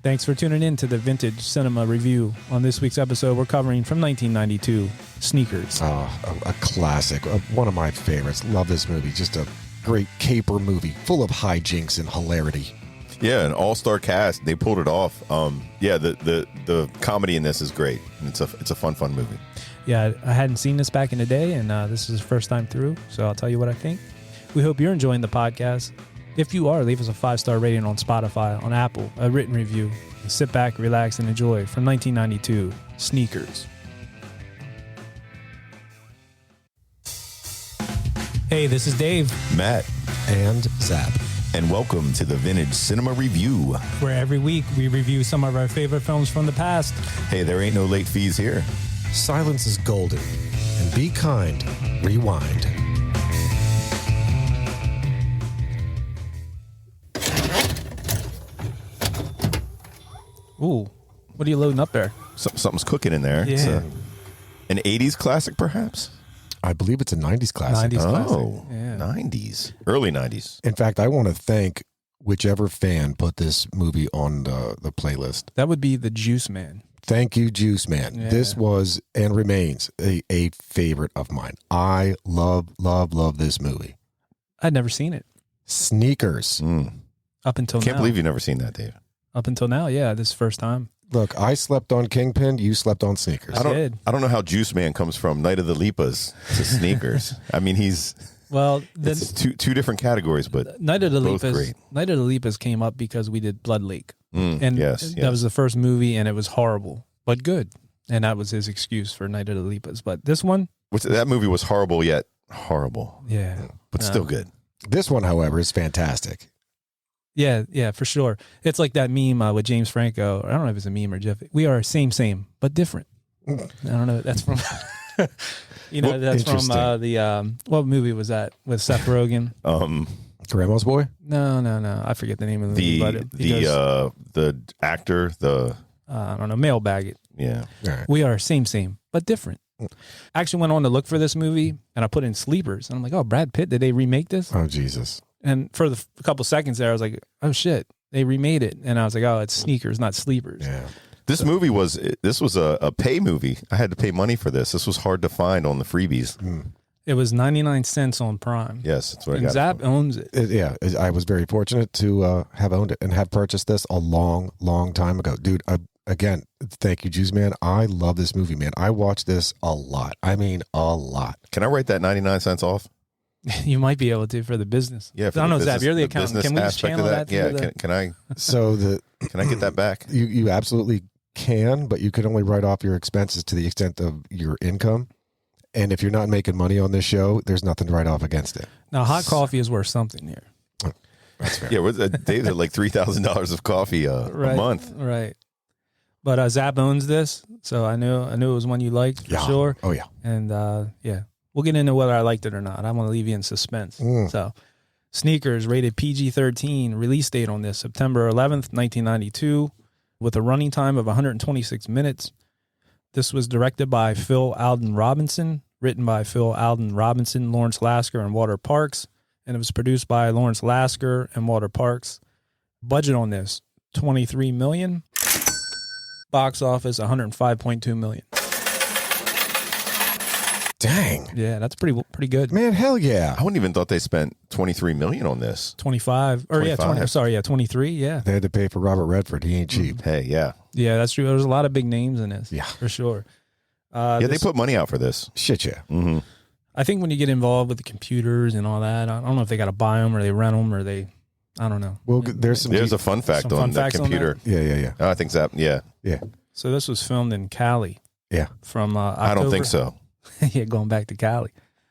Thanks for tuning in to the Vintage Cinema Review. On this week's episode, we're covering from 1992, Sneakers. Oh, a classic. One of my favorites. Love this movie. Just a great caper movie full of hijinks and hilarity. Yeah, an all-star cast. They pulled it off. The comedy in this is great. It's a fun movie. Yeah, I hadn't seen this back in the day, and this is the first time through, so I'll tell you what I think. We hope you're enjoying the podcast. If you are, leave us a 5-star rating on Spotify, on Apple, a written review. And sit back, relax, and enjoy from 1992, Sneakers. Hey, this is Dave. Matt. And Zap. And welcome to the Vintage Cinema Review, where every week we review some of our favorite films from the past. Hey, there ain't no late fees here. Silence is golden. And be kind. Rewind. Ooh, what are you loading up there? Something's cooking in there. Yeah. It's an 80s classic, perhaps? I believe it's a 90s classic. 90s classic. Oh, yeah. 90s. Early 90s. In fact, I want to thank whichever fan put this movie on the playlist. That would be the Juice Man. Thank you, Juice Man. Yeah. This was and remains a favorite of mine. I love this movie. I'd never seen it. Sneakers. Up until now. Can't believe you've never seen that, Dave. Up until now, yeah, this is the first time. Look, I slept on Kingpin. You slept on Sneakers. I don't know how Juice Man comes from Night of the Lipas to Sneakers. I mean, it's two different categories, but Night of the both Lipas. great. Night of the Lipas came up because we did Blood Lake, and yes. that was the first movie, and it was horrible but good, and that was his excuse for Night of the Lipas. But this one, that movie was horrible yet horrible, yeah, but still good. This one, however, is fantastic. Yeah, for sure. It's like that meme with James Franco. I don't know if it's a meme or Jeff. We are same, but different. I don't know. That's from, that's from the, what movie was that with Seth Rogen? Grandma's Boy? No. I forget the name of the movie. The actor, I don't know, mailbag it. Yeah. Right. We are same, but different. I actually went on to look for this movie, and I put in Sleepers. And I'm like, oh, Brad Pitt, did they remake this? Oh, Jesus. And for a couple seconds there, I was like, oh, shit, they remade it. And I was like, oh, it's Sneakers, not Sleepers. Yeah. This was a pay movie. I had to pay money for this. This was hard to find on the freebies. It was 99 cents on Prime. Yes, that's what I got. And Zap owns it. I was very fortunate to have owned it and have purchased this a long time ago. Dude, again, thank you, Juice Man. I love this movie, man. I watched this a lot. I mean, a lot. Can I write that 99 cents off? You might be able to for the business. Yeah, I don't know, Zap. You're the accountant. Can we just channel that? Yeah, can I? So can I get that back? You absolutely can, but you can only write off your expenses to the extent of your income. And if you're not making money on this show, there's nothing to write off against it. Now, hot coffee is worth something here. That's fair. Yeah, Dave's at like $3,000 of coffee a month. Right. But Zap owns this, so I knew it was one you liked for sure. Oh yeah. And we'll get into whether I liked it or not. I want to leave you in suspense. So, Sneakers, rated PG-13, release date on this, September 11th, 1992, with a running time of 126 minutes. This was directed by Phil Alden Robinson, written by Phil Alden Robinson, Lawrence Lasker, and Walter Parks, and it was produced by Lawrence Lasker and Walter Parks. Budget on this, $23 million. Box office, $105.2 million. Dang. Yeah, that's pretty good. Man, hell yeah. I wouldn't even thought they spent $23 million on this. 25 or 25. 23. Yeah. They had to pay for Robert Redford. He ain't cheap. Hey, yeah. Yeah, that's true. There's a lot of big names in this. Yeah. For sure. They put money out for this. Shit, yeah. Mm-hmm. I think when you get involved with the computers and all that, I don't know if they got to buy them or they rent them or I don't know. Well, there's a fun fact on the computer. Yeah. Oh, I think Zap, yeah. So this was filmed in Cali. Yeah. From October. I don't think so. Yeah, going back to Cali.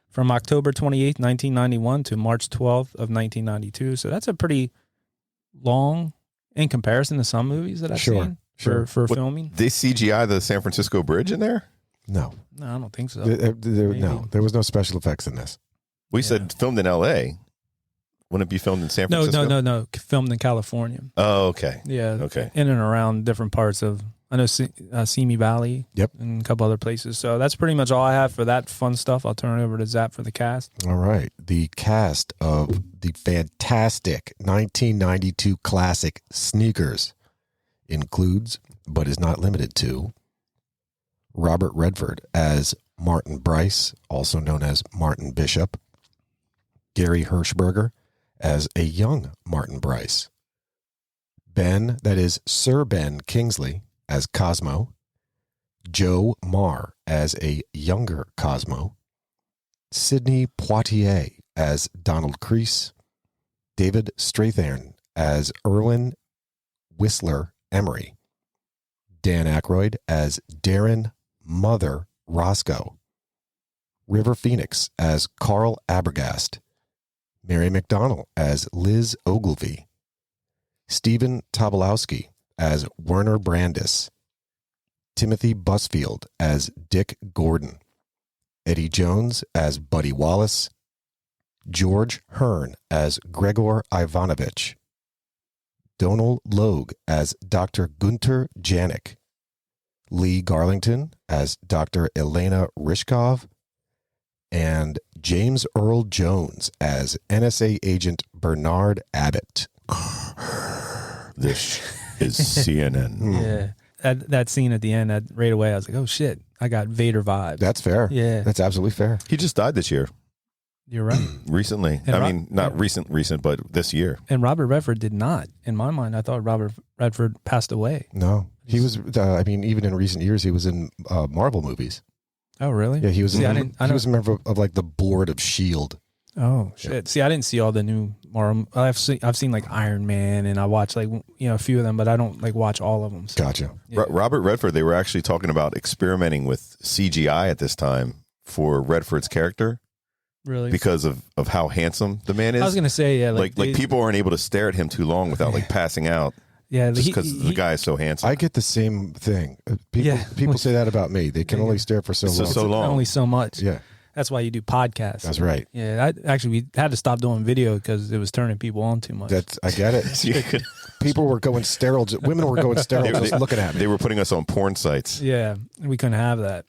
From October 28th, 1991 to March 12th of 1992. So that's a pretty long in comparison to some movies that I've seen for filming. They CGI the San Francisco Bridge in there? No, I don't think so. No, there was no special effects in this. We said filmed in L.A. Wouldn't it be filmed in San Francisco? No. Filmed in California. Oh, okay. Yeah. Okay. In and around different parts of, I know, Simi Valley. Yep. And a couple other places. So that's pretty much all I have for that fun stuff. I'll turn it over to Zap for the cast. All right. The cast of the fantastic 1992 classic Sneakers includes, but is not limited to, Robert Redford as Martin Bryce, also known as Martin Bishop, Gary Hirschberger as a young Martin Bryce, Ben, that is Sir Ben Kingsley, as Cosmo, Joe Marr as a younger Cosmo, Sidney Poitier as Donald Crease, David Strathairn as Erwin Whistler Emery, Dan Aykroyd as Darren Mother Roscoe, River Phoenix as Carl Abergast, Mary McDonnell as Liz Ogilvy, Stephen Tobolowsky as Werner Brandis, Timothy Busfield as Dick Gordon, Eddie Jones as Buddy Wallace, George Hearn as Gregor Ivanovich, Donal Logue as Dr. Gunter Janik, Lee Garlington as Dr. Elena Rishkov, and James Earl Jones as NSA agent Bernard Abbott. This is CNN. Yeah. That scene at the end, right away, I was like, oh shit, I got Vader vibes. That's fair. Yeah. That's absolutely fair. He just died this year. You're right. Recently. And not recent, but this year. And Robert Redford did not. In my mind, I thought Robert Redford passed away. No. He was, even in recent years, he was in Marvel movies. Oh, really? Yeah, he was. See, He was a member of like the board of S.H.I.E.L.D. Oh shit! Yeah. See, I didn't see all the new Marvel. I've seen like Iron Man, and I watched like a few of them, but I don't like watch all of them. So. Gotcha. Yeah. Robert Redford. They were actually talking about experimenting with CGI at this time for Redford's character. Really? Because of how handsome the man is. I was gonna say, yeah, like people aren't able to stare at him too long without passing out. Yeah, just because the guy is so handsome. I get the same thing. People say that about me. They can only stare for so long. Only so much. Yeah. That's why you do podcasts. That's right. Yeah, we had to stop doing video because it was turning people on too much. I get it. People were going sterile. Women were going sterile just looking at me. They were putting us on porn sites. Yeah, we couldn't have that.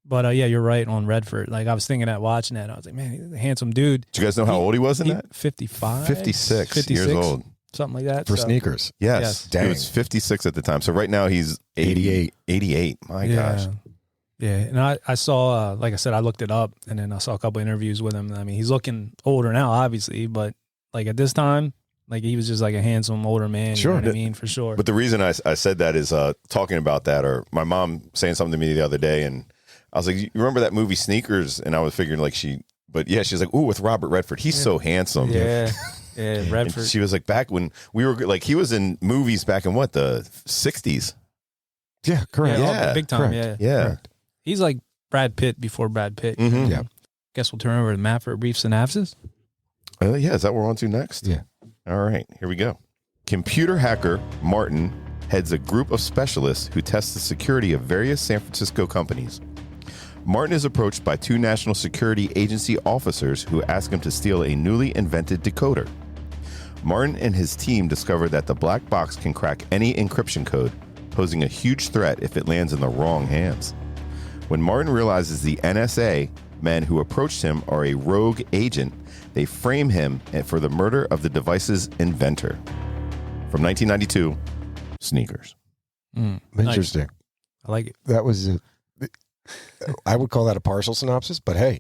But yeah, you're right on Redford. Like I was thinking that watching that, I was like, man, he's a handsome dude. Do you guys know how old he was in that? 55? 56 years old. Something like that. For sneakers. Yes. He was 56 at the time. So right now he's 88. My gosh. Yeah, and I saw, like I said, I looked it up, and then I saw a couple interviews with him. I mean, he's looking older now, obviously, but like at this time, like he was just like a handsome older man. Sure. You know what I mean? For sure. But the reason I said that is talking about that, or my mom saying something to me the other day, and I was like, you remember that movie Sneakers? And I was figuring like she's like, ooh, with Robert Redford. He's so handsome. Yeah. Yeah, Redford. And she was like, back when we were like, he was in movies back in what, the 60s? Yeah, correct. Yeah, big time. Correct. Yeah. Correct. He's like Brad Pitt before Brad Pitt. Mm-hmm. Yeah. Guess we'll turn over to Matt for a brief synopsis. Yeah, is that what we're on to next? Yeah. All right, here we go. Computer hacker Martin heads a group of specialists who test the security of various San Francisco companies. Martin is approached by two National Security Agency officers who ask him to steal a newly invented decoder. Martin and his team discover that the black box can crack any encryption code, posing a huge threat if it lands in the wrong hands. When Martin realizes the NSA men who approached him are a rogue agent, they frame him for the murder of the device's inventor. From 1992, Sneakers. Interesting. Nice. I like it. That was, I would call that a partial synopsis, but hey,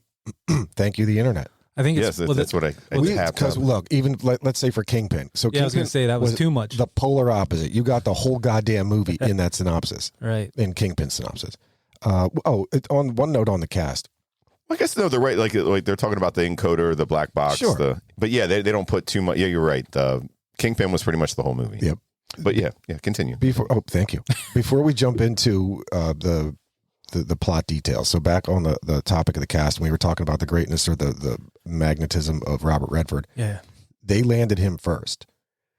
thank you, the internet. I think yes, that's what I tapped. Because look, even let's say for Kingpin. So yeah, I was going to say that was too much. The polar opposite. You got the whole goddamn movie in that synopsis, right? In Kingpin synopsis. On one note on the cast. Well, I guess no, they're right. Like they're talking about the encoder, the black box. Sure. But yeah, they don't put too much. Yeah, you're right. Kingpin was pretty much the whole movie. Yep. But yeah, continue. Thank you. Before we jump into the plot details. So back on the topic of the cast, when we were talking about the greatness or the magnetism of Robert Redford. Yeah. They landed him first.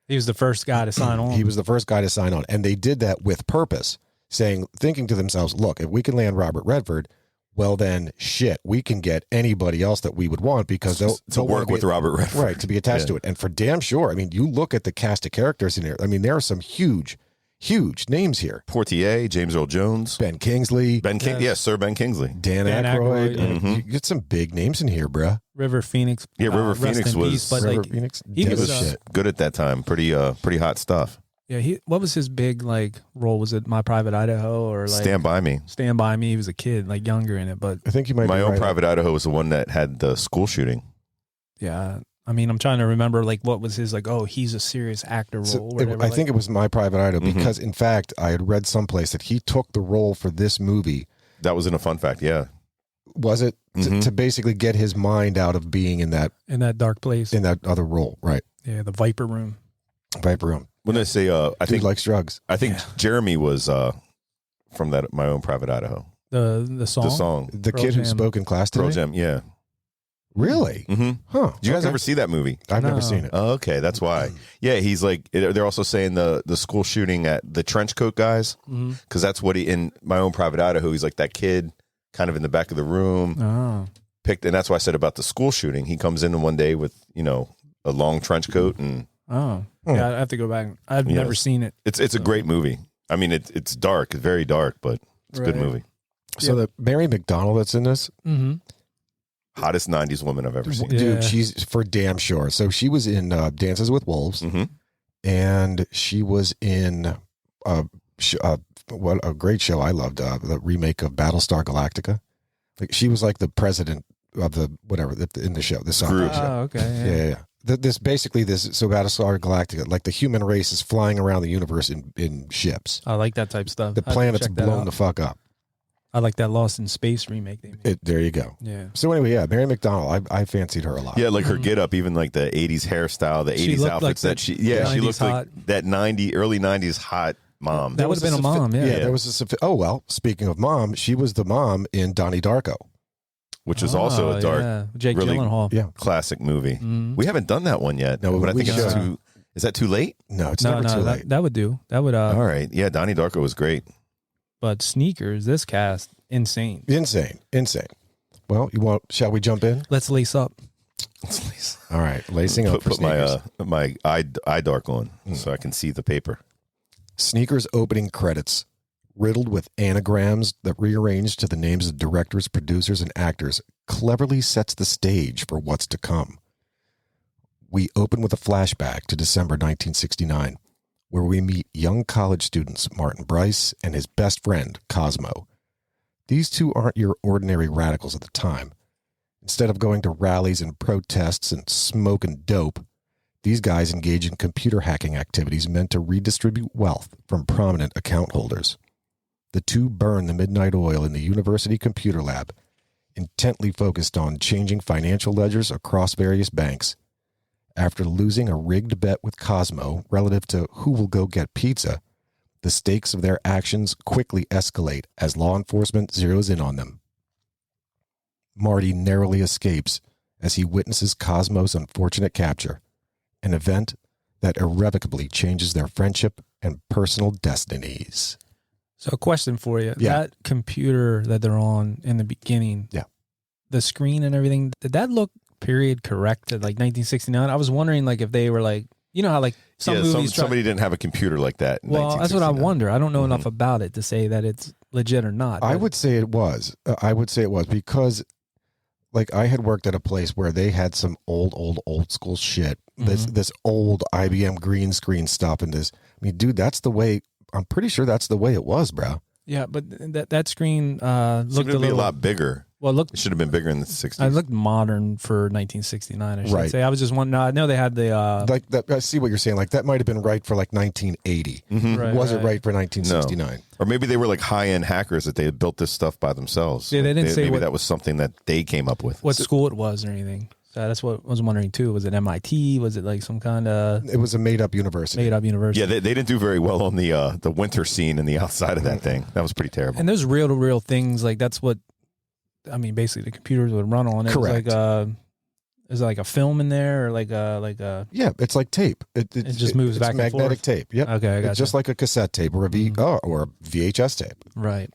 He was the first guy to sign on. He was the first guy to sign on. And they did that with purpose, thinking to themselves, look, if we can land Robert Redford, well then shit, we can get anybody else that we would want because they'll work with Robert Redford. Right, to be attached to it. And for damn sure, I mean, you look at the cast of characters in here. I mean, there are some huge names here. Poitier, James Earl Jones, Ben Kingsley, Sir Ben Kingsley, Dan Aykroyd. Mm-hmm. You get some big names in here, bruh. River Phoenix. Yeah, River Phoenix was. Peace, but River Phoenix. he was good at that time. Pretty hot stuff. Yeah, what was his big like role? Was it My Private Idaho or like Stand By Me? Stand By Me? He was a kid, like younger in it, but I think you might My be Own right. Private Idaho was the one that had the school shooting. yeah. I mean, I'm trying to remember like what was his like. Oh, he's a serious actor role. So or whatever, I think it was My Private Idaho because, in fact, I had read someplace that he took the role for this movie. That was in a fun fact, yeah. Was it to basically get his mind out of being in that dark place, in that other role, right? Yeah, the Viper Room. Viper Room. When they say, I Dude think likes drugs. I think Jeremy was from that My Own Private Idaho. The song. The song, The Pearl kid who Jam. spoke in class today. Pearl Jam, yeah. Really? Mm-hmm. Huh? Did you guys Okay. ever see that movie? I've No. never seen it. Oh, okay, that's why. Yeah, he's like. They're also saying the school shooting at the trench coat guys because that's what he in My Own Private Idaho. He's like that kid, kind of in the back of the room. Oh, And that's why I said about the school shooting. He comes in one day with a long trench coat, and oh, yeah. I have to go back. I've Yes. never seen it. it's a great movie. I mean, it's dark, it's very dark, but it's a good Right. movie. So the Mary McDonald that's in this, Mm-hmm. Hottest '90s woman I've ever seen. Yeah. dude, she's for damn sure. So she was in Dances with Wolves, Mhm. and she was in what a great show I loved, the remake of Battlestar Galactica. Like she was like the president of the whatever in the show, the Scrooge. sci-fi show. Oh, okay. Yeah. This so Battlestar Galactica, like the human race is flying around the universe in ships. I like that type of stuff. The I'd planet's check that blown out. the fuck up. I like that Lost in Space remake they made. There you go. Yeah. So anyway, yeah, Mary McDonald, I fancied her a lot. Yeah, like her get up, even like the '80s hairstyle, the She '80s looked outfits like that she. that Yeah, she 90s looked hot. like that early '90s hot mom. That would have been a mom. Yeah. There was a speaking of mom, she was the mom in Donnie Darko. Which is also a dark, Yeah. Jake really- Gyllenhaal. Yeah. classic movie. Mhm. We haven't done that one yet. No, but I we think it's should. too. Is that too late? No, it's No, never too late. that would do. That would. All right. Yeah, Donnie Darko was great. But Sneakers, this cast, insane. Insane. Well, shall we jump in? Let's lace up. All right, lacing up for Put Sneakers. my eye dark on so I can see the paper. Sneakers opening credits, riddled with anagrams that rearranged to the names of directors, producers, and actors, cleverly sets the stage for what's to come. We open with a flashback to December 1969, where we meet young college students Martin Bryce and his best friend, Cosmo. These two aren't your ordinary radicals at the time. Instead of going to rallies and protests and smoking dope, these guys engage in computer hacking activities meant to redistribute wealth from prominent account holders. The two burn the midnight oil in the university computer lab, intently focused on changing financial ledgers across various banks. After losing a rigged bet with Cosmo relative to who will go get pizza, the stakes of their actions quickly escalate as law enforcement zeroes in on them. Marty narrowly escapes as he witnesses Cosmo's unfortunate capture, an event that irrevocably changes their friendship and personal destinies. So, a question for you. Yeah. That computer that they're on in the beginning, Yeah. the screen and everything, did that look period correct to like 1969? I was wondering like if they were like, you know how like some movies try- somebody didn't have a computer like that. In well, that's what I 1969. wonder. I don't know enough about it to say that it's legit or not. I but- would say it was. Because, like, I had worked at a place where they had some old school shit. This old IBM green screen stuff and this. I mean, dude, that's the way. I'm pretty sure that's the way it was, bro. Yeah, but that screen looked Seemed to a be little a lot bigger. Well, It should have been bigger in the 60s. I looked modern for 1969. I should Right. say. I was just wondering. I know they had the Like that. I see what you're saying. Like that might have been right for like 1980. right, Was it right. right for 1969? Or maybe they were like high-end hackers that they had built this stuff by themselves. Yeah, they didn't say maybe what- that was something that they came up with. what school it was or anything. So that's what I was wondering too. Was it MIT? Was it like some kind of It was a made-up university. made up university? Yeah, they didn't do very well on the winter scene and the outside of that thing. That was pretty terrible. And those real to real things, like that's what I mean. Basically, the computers would run on. It Correct. was like is it like a film in there or like a Yeah, it's like tape. It just moves back and magnetic forth. tape. Yep. Okay, I It's gotcha. just like a cassette tape or or a VHS tape. right?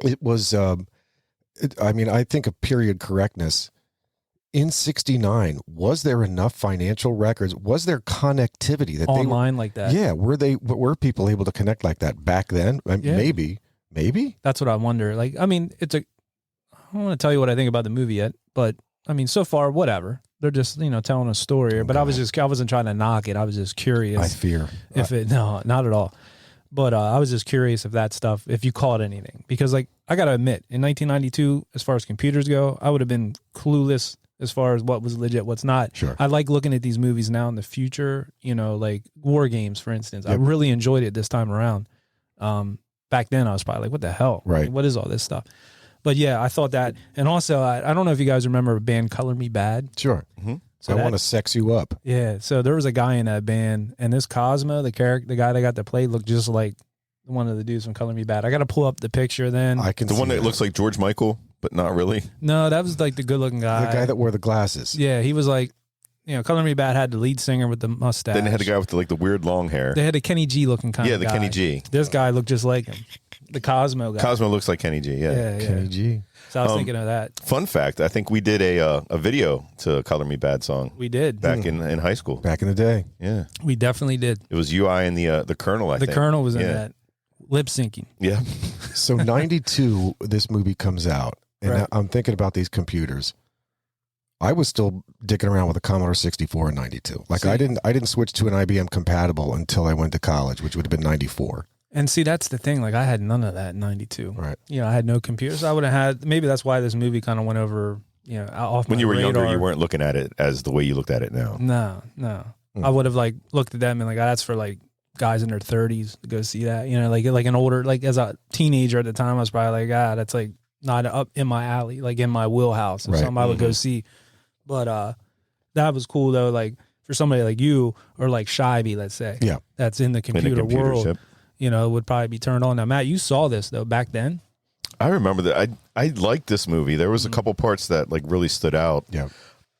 It was. I mean, I think of period correctness. In 69, was there enough financial records? Was there connectivity that Online like they that. Yeah, were people able to connect like that back then? Yeah. Maybe. That's what I wonder. Like, I mean, I don't want to tell you what I think about the movie yet, but I mean, so far, whatever. they're just, telling a story. But I wasn't trying to knock it. I was just curious. I fear. No, not at all. But I was just curious if that stuff, if you caught anything. Because, like, I got to admit, in 1992, as far as computers go, I would have been clueless as far as what was legit, what's not. Sure. I like looking at these movies now in the future, like War Games, for instance. Yep. I really enjoyed it this time around. Back then, I was probably like, what the hell? Right. Like, what is all this stuff? But, yeah, I thought that. And also, I don't know if you guys remember a band, Color Me Bad. Sure. Mm-hmm. So I want to sex you up. Yeah. So there was a guy in that band, and this Cosmo, the guy that got to play, looked just like one of the dudes from Color Me Bad. I got to pull up the picture then. I can the see one that looks like George Michael, but not really. No, that was like the good-looking guy. The guy that wore the glasses. Yeah, he was like, Color Me Bad had the lead singer with the mustache. Then they had the guy with the weird long hair. They had a Kenny G looking kind of guy. Yeah, the Kenny G. This guy looked just like him. The Cosmo guy. Cosmo looks like Kenny G, yeah. Kenny G. So I was thinking of that. Fun fact, I think we did a video to Color Me Bad song. We did. Back in high school. Back in the day. Yeah. We definitely did. It was UI and the Colonel, I think. The Colonel was in that. Lip syncing. Yeah. So 92, this movie comes out. And Right. I'm thinking about these computers. I was still dicking around with a Commodore 64 in 92. Like, See? I didn't switch to an IBM compatible until I went to college, which would have been 94. And see, that's the thing. Like, I had none of that in 92. Right. I had no computers. I would have had, maybe that's why this movie kind of went over, off When my you were radar. younger, you weren't looking at it as the way you looked at it now. No. I would have, like, looked at them and, like, that's for, like, guys in their 30s to go see that. Like an older, like, as a teenager at the time, I was probably like, that's, like, not up in my alley, like, in my wheelhouse. And Right. something I would go see. But that was cool, though, like, for somebody like you or, like, Shivey, let's say. Yeah. That's in the computer world. Ship. Would probably be turned on. Now, Matt, you saw this, though, back then. I remember that. I liked this movie. There was a couple parts that like really stood out. Yeah.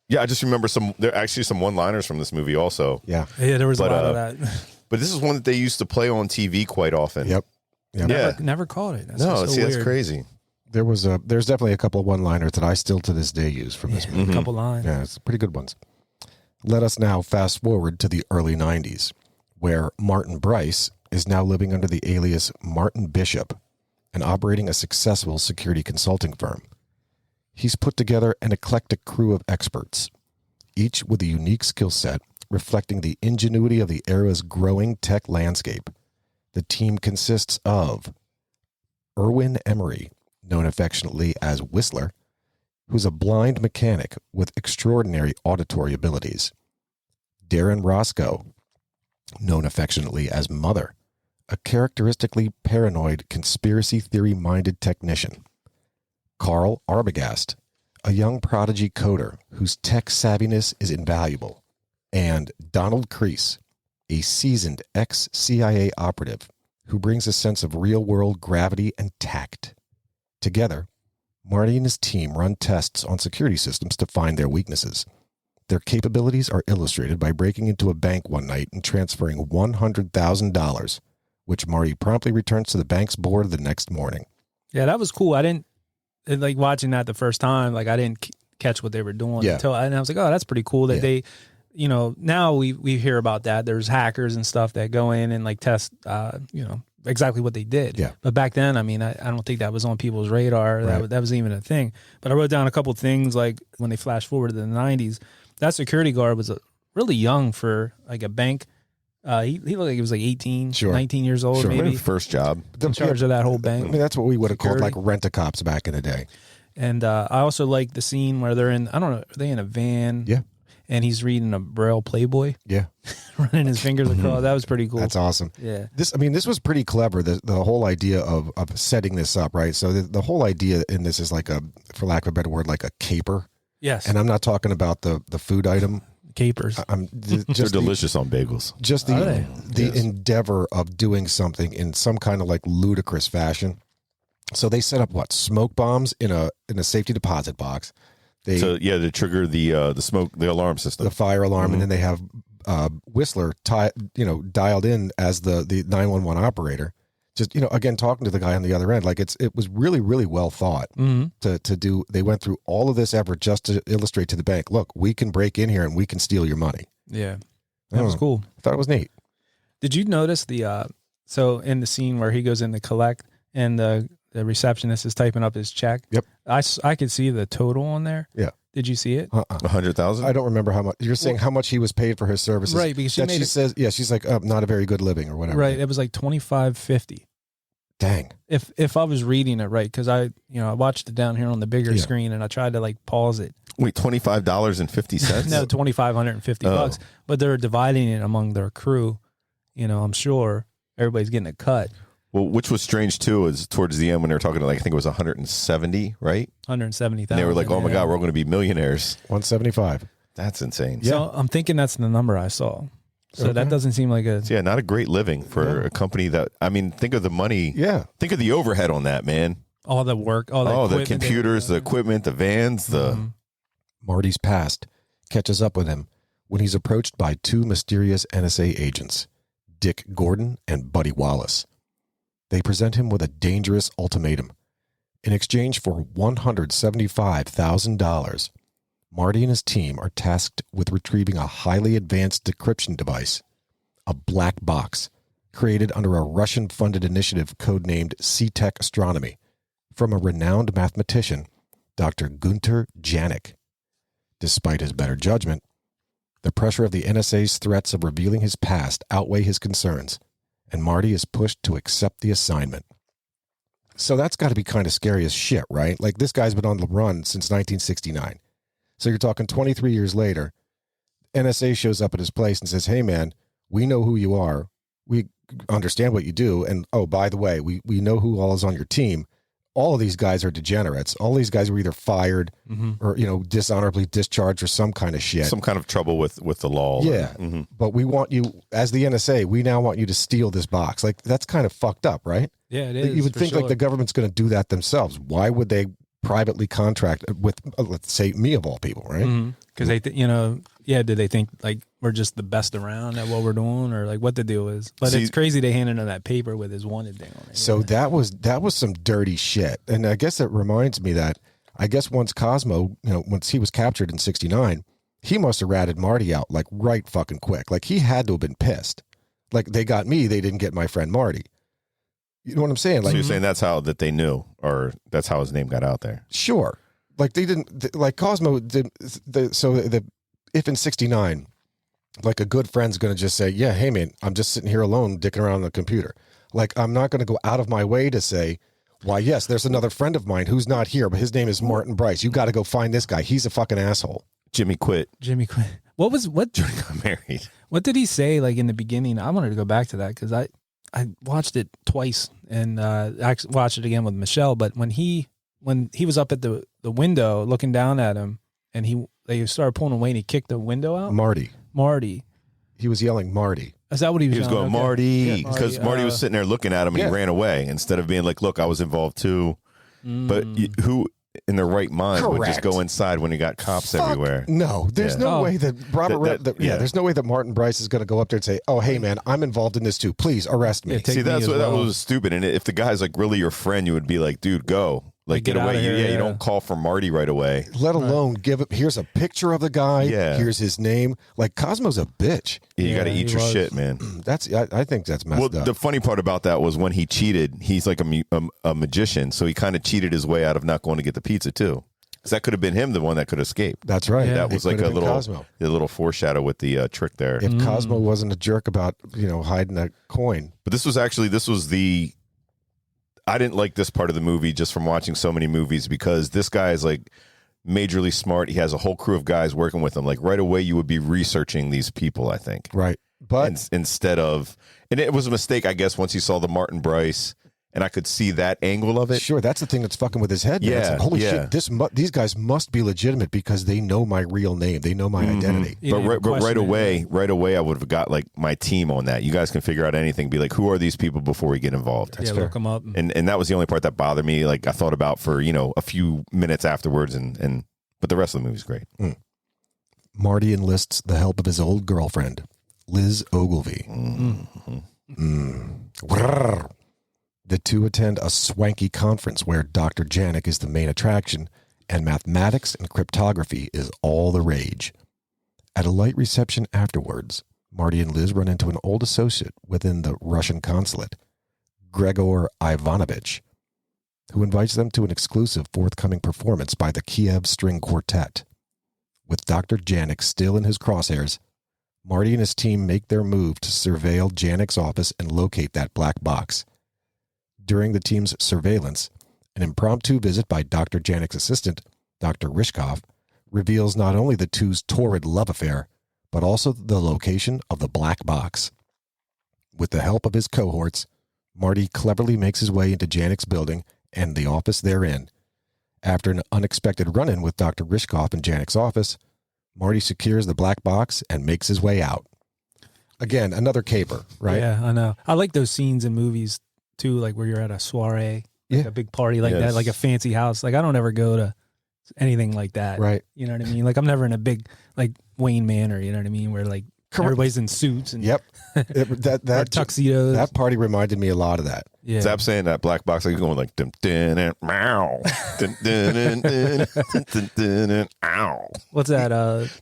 Yeah, I just remember there are actually some one-liners from this movie also. Yeah. Yeah, there was a lot of that. But this is one that they used to play on TV quite often. Yep. Yeah. Never caught it. That's No, so see, that's weird. crazy. There's definitely a couple of one-liners that I still to this day use from this movie. A couple lines. Yeah, it's pretty good ones. Let us now fast forward to the early 90s, where Martin Bryce is now living under the alias Martin Bishop and operating a successful security consulting firm. He's put together an eclectic crew of experts, each with a unique skill set reflecting the ingenuity of the era's growing tech landscape. The team consists of Erwin Emery, known affectionately as Whistler, who's a blind mechanic with extraordinary auditory abilities. Darren Roscoe, known affectionately as Mother, a characteristically paranoid, conspiracy theory-minded technician. Carl Arbogast, a young prodigy coder whose tech savviness is invaluable. And Donald Crease, a seasoned ex-CIA operative who brings a sense of real-world gravity and tact. Together, Marty and his team run tests on security systems to find their weaknesses. Their capabilities are illustrated by breaking into a bank one night and transferring $100,000, which Marty promptly returns to the bank's board the next morning. Yeah, that was cool. I didn't, like, watching that the first time, like, I didn't catch what they were doing until, and I was like, oh, that's pretty cool that they, now we hear about that. There's hackers and stuff that go in and, like, test, exactly what they did. Yeah. But back then, I mean, I don't think that was on people's radar. Right. That was even a thing. But I wrote down a couple of things, like, when they flash forward to the 90s, that security guard was really young for, like, a bank. He looked like he was like 18, 19 years old, maybe. First job. In charge of that whole bank. I mean, that's what we would have called like rent-a-cops back in the day. And I also like the scene where they're in, I don't know, are they in a van? Yeah. And he's reading a Braille Playboy, Yeah. running his fingers across. That was pretty cool. That's awesome. Yeah. This was pretty clever, the whole idea of setting this up, right? So the whole idea in this is like for lack of a better word, like a caper. Yes. And I'm not talking about the food item. Capers. They're delicious on bagels. Just the endeavor of doing something in some kind of like ludicrous fashion. So they set up smoke bombs in a safety deposit box. To trigger the alarm system, the fire alarm, and then they have Whistler dialed in as the 911 operator. Just again talking to the guy on the other end, like it was really, really well thought to do. They went through all of this effort just to illustrate to the bank, look, we can break in here and we can steal your money. Yeah, that was cool. I thought it was neat. Did you notice so in the scene where he goes in to collect and the receptionist is typing up his check? Yep. I could see the total on there. Yeah. Did you see it? 100,000. I don't remember how much. You're saying how much he was paid for his services, Right? Because she says, yeah, she's like, not a very good living or whatever. Right. It was like $25.50. Dang. If I was reading it right, because I watched it down here on the bigger screen and I tried to like pause it. Wait, $25.50? No, $2,550. But they're dividing it among their crew. I'm sure everybody's getting a cut. Well, which was strange too is towards the end when they were talking, like I think it was 170, right? 170,000. And they were like, "Oh my God, we're going to be millionaires." 175. That's insane. So I'm thinking that's the number I saw. So that doesn't seem like a... So yeah, not a great living for a company that, I mean, think of the money. Yeah. Think of the overhead on that, man. All the work, all the computers, the equipment, the vans, Marty's past catches up with him when he's approached by two mysterious NSA agents, Dick Gordon and Buddy Wallace. They present him with a dangerous ultimatum. In exchange for $175,000, Marty and his team are tasked with retrieving a highly advanced decryption device, a black box, created under a Russian-funded initiative codenamed C-Tech Astronomy, from a renowned mathematician, Dr. Gunter Janik. Despite his better judgment, the pressure of the NSA's threats of revealing his past outweigh his concerns, and Marty is pushed to accept the assignment. So that's got to be kind of scary as shit, right? Like, this guy's been on the run since 1969. So you're talking 23 years later, NSA shows up at his place and says, "Hey, man, we know who you are. We understand what you do. And, oh, by the way, we know who all is on your team. All of these guys are degenerates. All these guys were either fired or, dishonorably discharged or some kind of shit. some kind of trouble with the law." Yeah. But we want you, as the NSA, we now want you to steal this box. Like, that's kind of fucked up, right? Yeah, it is. You would think like the government's going to do that themselves. Why would they privately contract with, let's say, me of all people, right? Because they, do they think like we're just the best around at what we're doing, or like what the deal is? But it's crazy they handed him that paper with his wanted thing on it. So that was some dirty shit, and I guess it reminds me that once Cosmo, once he was captured in '69, he must have ratted Marty out like right fucking quick. Like, he had to have been pissed. Like, they got me, they didn't get my friend Marty. You know what I'm saying? Like, so you're saying that's how that they knew, or that's how his name got out there? Sure. Like, they didn't, like Cosmo did. If in '69, like, a good friend's going to just say, "Yeah, hey man, I'm just sitting here alone, dicking around on the computer." Like, I'm not going to go out of my way to say, "Why, yes, there's another friend of mine who's not here, but his name is Martin Bryce. You got to go find this guy. He's a fucking asshole." Jimmy quit. What Got married. What did he say like in the beginning? I wanted to go back to that because I watched it twice and actually watched it again with Michelle. But when he was up at the window looking down at him, and they started pulling away and he kicked the window out. Marty. He was yelling Marty. Is that what he was? He was going, "Marty," because Marty was sitting there looking at him and he ran away instead of being like, "Look, I was involved too." But who in their right mind would just go inside when you got cops everywhere? No, there's no way that there's no way that Martin Bryce is going to go up there and say, "Oh, hey man, I'm involved in this too. Please arrest me." See, that was stupid. And if the guy's like really your friend, you would be like, "Dude, go." Like, get away. You don't call for Marty right away. Let alone give it. Here's a picture of the guy. Yeah. Here's his name. Like, Cosmo's a bitch. Yeah, you got to eat your shit, man. I think that's messed up. The funny part about that was when he cheated, he's like a magician. So he kind of cheated his way out of not going to get the pizza too. Because that could have been him, the one that could escape. That's right. Yeah. That was like a little foreshadow with the trick there. If Cosmo wasn't a jerk about, hiding that coin. But this was I didn't like this part of the movie just from watching so many movies, because this guy is like majorly smart. He has a whole crew of guys working with him. Like, right away, you would be researching these people, I think. Right. But instead of, and it was a mistake, I guess, once he saw the Martin Bryce, and I could see that angle of it. Sure, that's the thing that's fucking with his head. Man. It's like, holy shit, these guys must be legitimate because they know my real name. They know my identity. But right away, I would have got like my team on that. You guys can figure out anything. Be like, who are these people before we get involved? That's fair. Look them up. And that was the only part that bothered me. Like, I thought about for a few minutes afterwards, but the rest of the movie's great. Marty enlists the help of his old girlfriend, Liz Ogilvy. The two attend a swanky conference where Dr. Janik is the main attraction, and mathematics and cryptography is all the rage. At a light reception afterwards, Marty and Liz run into an old associate within the Russian consulate, Gregor Ivanovich, who invites them to an exclusive forthcoming performance by the Kiev String Quartet. With Dr. Janik still in his crosshairs, Marty and his team make their move to surveil Janik's office and locate that black box. During the team's surveillance, an impromptu visit by Dr. Janik's assistant, Dr. Rishkov, reveals not only the two's torrid love affair, but also the location of the black box. With the help of his cohorts, Marty cleverly makes his way into Janik's building and the office therein. After an unexpected run-in with Dr. Rishkov in Janik's office, Marty secures the black box and makes his way out. Again, another caper, right? Yeah, I know. I like those scenes in movies too, like where you're at a soiree, like a big party like that, like a fancy house. Like I don't ever go to anything like that. Right. You know what I mean? Like I'm never in a big like Wayne Manor, you know what I mean? Where like everybody's in suits and that tuxedos. That party reminded me a lot of that. Yeah. Zap saying that black box, like you're going like dun, dun, dun, meow, dun, dun, dun, dun, dun, dun, dun, ow. What's that?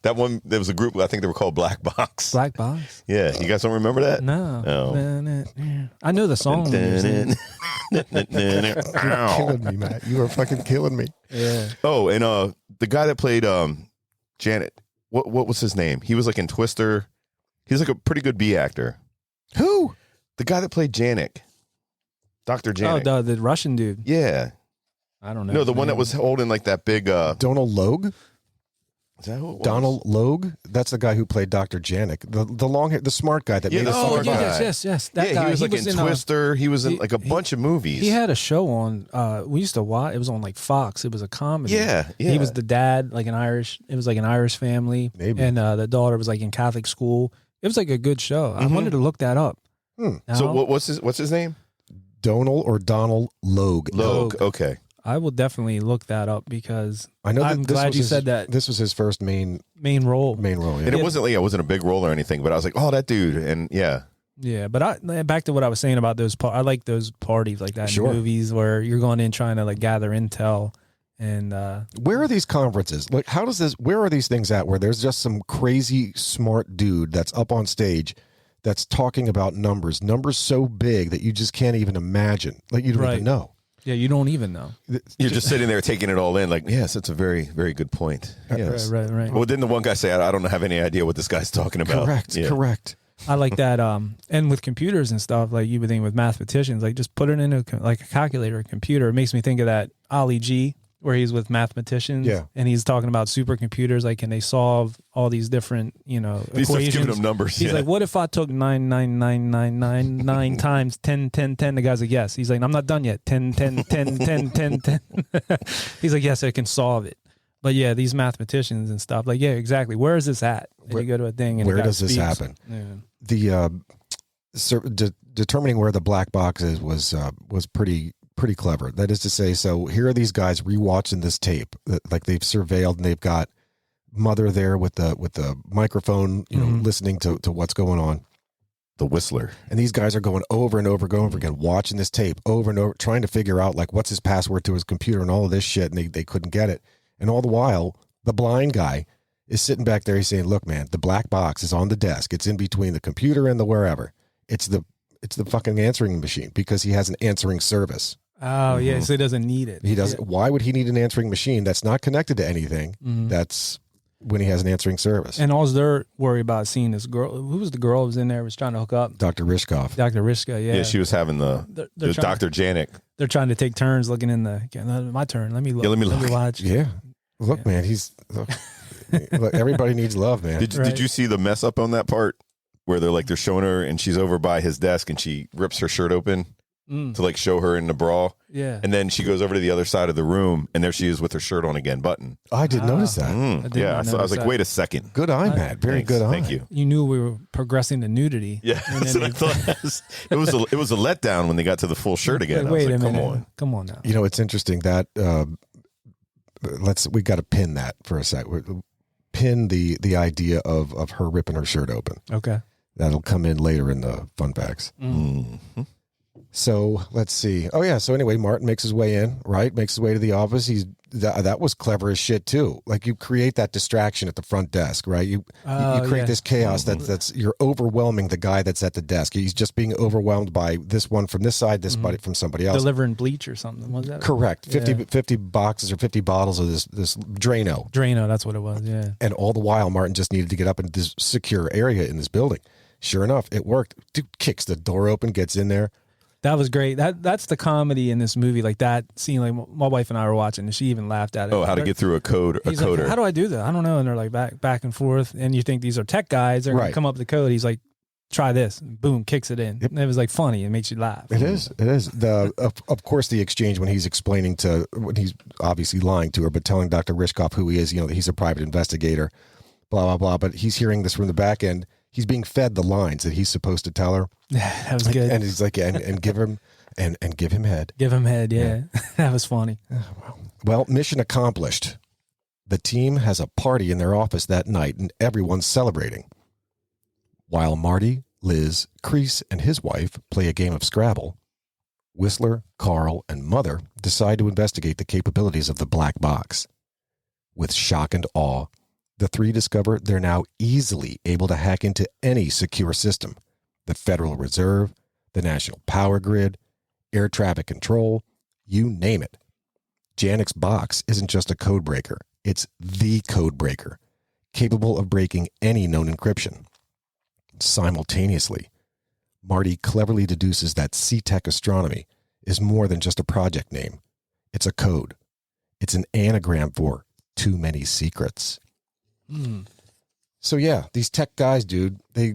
That one. There was a group. I think they were called Black Box. Black Box. Yeah, you guys don't remember that? No. Oh. I know the song. You're killing me, Matt. You are fucking killing me. Yeah. Oh, and the guy that played Janet. What was his name? He was like in Twister. He's like a pretty good B actor. Who? The guy that played Janik. Dr. Janik. Oh, the Russian dude. Yeah. I don't know. No, the one that was holding like that big... Donald Logue? Is that who it was? Donald Logue? That's the guy who played Dr. Janik. The long hair, the smart guy that made the us. smart guy. Yes. That guy. He was like in Twister. He was in like a bunch of movies. He had a show on, we used to watch, it was on like Fox. It was a comedy. Yeah. He was the dad, like it was like an Irish family. Maybe. And the daughter was like in Catholic school. It was like a good show. I wanted to look that up. So what's his name? Donald Logue. Logue. Okay. I will definitely look that up because I'm glad you said that. This was his first main role. Yeah. And it wasn't a big role or anything, but I was like, oh, that dude. And yeah. Yeah, but back to what I was saying about those. I like those parties like that in movies where you're going in trying to like gather intel. And where are these conferences? Like, where are these things at where there's just some crazy smart dude that's up on stage that's talking about numbers so big that you just can't even imagine. Like, you don't even know. Yeah, you don't even know. You're just sitting there taking it all in like, yes, that's a very, very good point. Yes. Right. Well, didn't the one guy say, I don't have any idea what this guy's talking about? Correct. I like that. And with computers and stuff, like you would think with mathematicians, like just put it in a calculator, a computer. It makes me think of that Ali G, where he's with mathematicians, and he's talking about supercomputers, like can they solve all these different, equations? He's giving them numbers. He's like, what if I took 9 times 10, 10, 10? The guy's like, yes. He's like, I'm not done yet. 10, 10, 10, 10, 10, 10. He's like, yes, I can solve it. But yeah, these mathematicians and stuff, like, yeah, exactly. Where is this at? And you go to a thing, and where does this happen? Yeah. The determining where the black box is was pretty clever. That is to say, so here are these guys rewatching this tape, like they've surveilled, and they've got Mother there with the microphone, listening to what's going on. The Whistler. And these guys are going over and over again, watching this tape over and over, trying to figure out like what's his password to his computer and all of this shit, and they couldn't get it. And all the while, the blind guy is sitting back there. He's saying, "Look, man, the black box is on the desk. It's in between the computer and the wherever. It's the fucking answering machine because he has an answering service." Oh, yeah, so he doesn't need it. He doesn't. Yeah. Why would he need an answering machine that's not connected to anything? That's when he has an answering service. And all they're worried about seeing this girl. Who was the girl who was in there, was trying to hook up? Dr. Rishkov. Dr. Rishka, yeah. Yeah, she was having the Dr. Janik. They're trying to take turns looking in my turn. Let me look. Yeah, let me watch. Yeah. Look, man, look, everybody needs love, man. Did you see the mess up on that part where they're showing her and she's over by his desk and she rips her shirt open to like show her in the bra? Yeah. And then she goes over to the other side of the room and there she is with her shirt on again, button. I didn't notice that. I was like, wait a second. Good eye, Matt. Very good eye. Thank you. You knew we were progressing to nudity. Yeah, that's what I thought. It was a letdown when they got to the full shirt again. Like, wait a minute. Come on. Come on now. It's interesting that we got to pin that for a sec. Pin the idea of her ripping her shirt open. Okay. That'll come in later in the fun facts. So let's see. Oh yeah. So anyway, Martin makes his way in, right? Makes his way to the office. He's that was clever as shit too. Like you create that distraction at the front desk, right? You create this chaos that's you're overwhelming the guy that's at the desk. He's just being overwhelmed by this one from this side, this buddy from somebody else. Delivering bleach or something, was that? Correct. 50 boxes or 50 bottles of this Drano. Drano, that's what it was, yeah. And all the while, Martin just needed to get up into this secure area in this building. Sure enough, it worked. Dude kicks the door open, gets in there. That was great. That's the comedy in this movie. Like that scene, like my wife and I were watching, and she even laughed at it. Oh, how to get through a coder. Like, how do I do that? I don't know. And they're like back and forth, and you think these are tech guys. They're going to come up with the code. He's like, try this. And boom, kicks it in. Yep. And it was like funny. It makes you laugh. It is. Of course, the exchange when he's explaining when he's obviously lying to her, but telling Dr. Rishkoff who he is, that he's a private investigator, blah, blah, blah. But he's hearing this from the back end. He's being fed the lines that he's supposed to tell her. That was good. And he's like, and give him... And give him head. Give him head, yeah. That was funny. Well, mission accomplished. The team has a party in their office that night, and everyone's celebrating. While Marty, Liz, Kreese, and his wife play a game of Scrabble, Whistler, Carl, and Mother decide to investigate the capabilities of the black box. With shock and awe, the three discover they're now easily able to hack into any secure system. The Federal Reserve, the National Power Grid, air traffic control, you name it. Janek's box isn't just a code breaker. It's the code breaker, capable of breaking any known encryption. Simultaneously, Marty cleverly deduces that C-Tech Astronomy is more than just a project name. It's a code. It's an anagram for too many secrets. So yeah, these tech guys, dude, they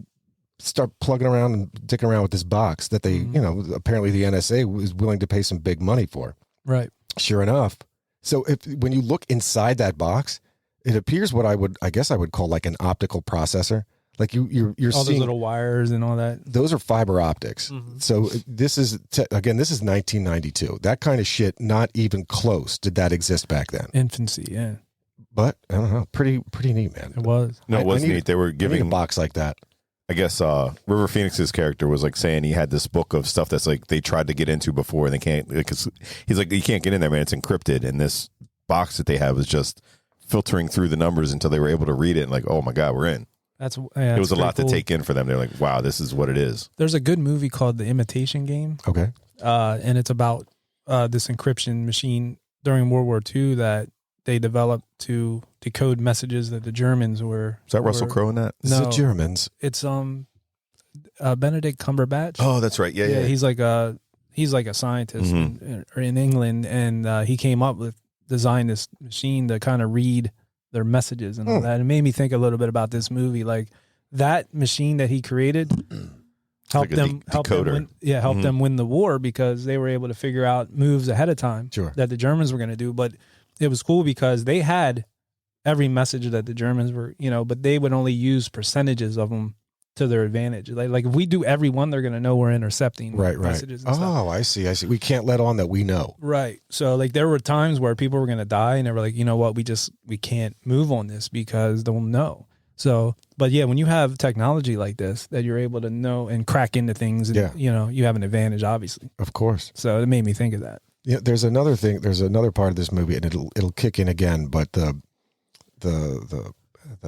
start plugging around and dicking around with this box that they, apparently the NSA was willing to pay some big money for. Right. Sure enough. So when you look inside that box, it appears what I guess I would call like an optical processor. Like you're all seeing those little wires and all that. Those are fiber optics. So this is 1992. That kind of shit, not even close did that exist back then. Infancy, yeah. But I don't know, pretty neat, man. It was. No, it was neat. They were giving a box like that. I guess River Phoenix's character was like saying he had this book of stuff that's like they tried to get into before and they can't, because he's like, you can't get in there, man. It's encrypted. And this box that they have is just filtering through the numbers until they were able to read it. And like, oh my God, we're in. It was a lot to take in for them. They're like, wow, this is what it is. There's a good movie called The Imitation Game. Okay. And it's about this encryption machine during World War II that they developed to decode messages that the Germans were. Is that Russell Crowe in that? No, the Germans. It's Benedict Cumberbatch. Oh, that's right. Yeah. He's like a scientist in England, and he came up with designed this machine to kind of read their messages and all that. It made me think a little bit about this movie. Like that machine that he created helped them win the war because they were able to figure out moves ahead of time that the Germans were going to do. But it was cool because they had every message that the Germans were, but they would only use percentages of them to their advantage. Like if we do every one, they're going to know we're intercepting messages. And stuff. I see. We can't let on that we know. Right. So like there were times where people were going to die and they were like, you know what, we can't move on this because they'll know. So, but yeah, when you have technology like this that you're able to know and crack into things, and, you have an advantage, obviously. Of course. So it made me think of that. Yeah. There's another thing. There's another part of this movie, and it'll kick in again. But the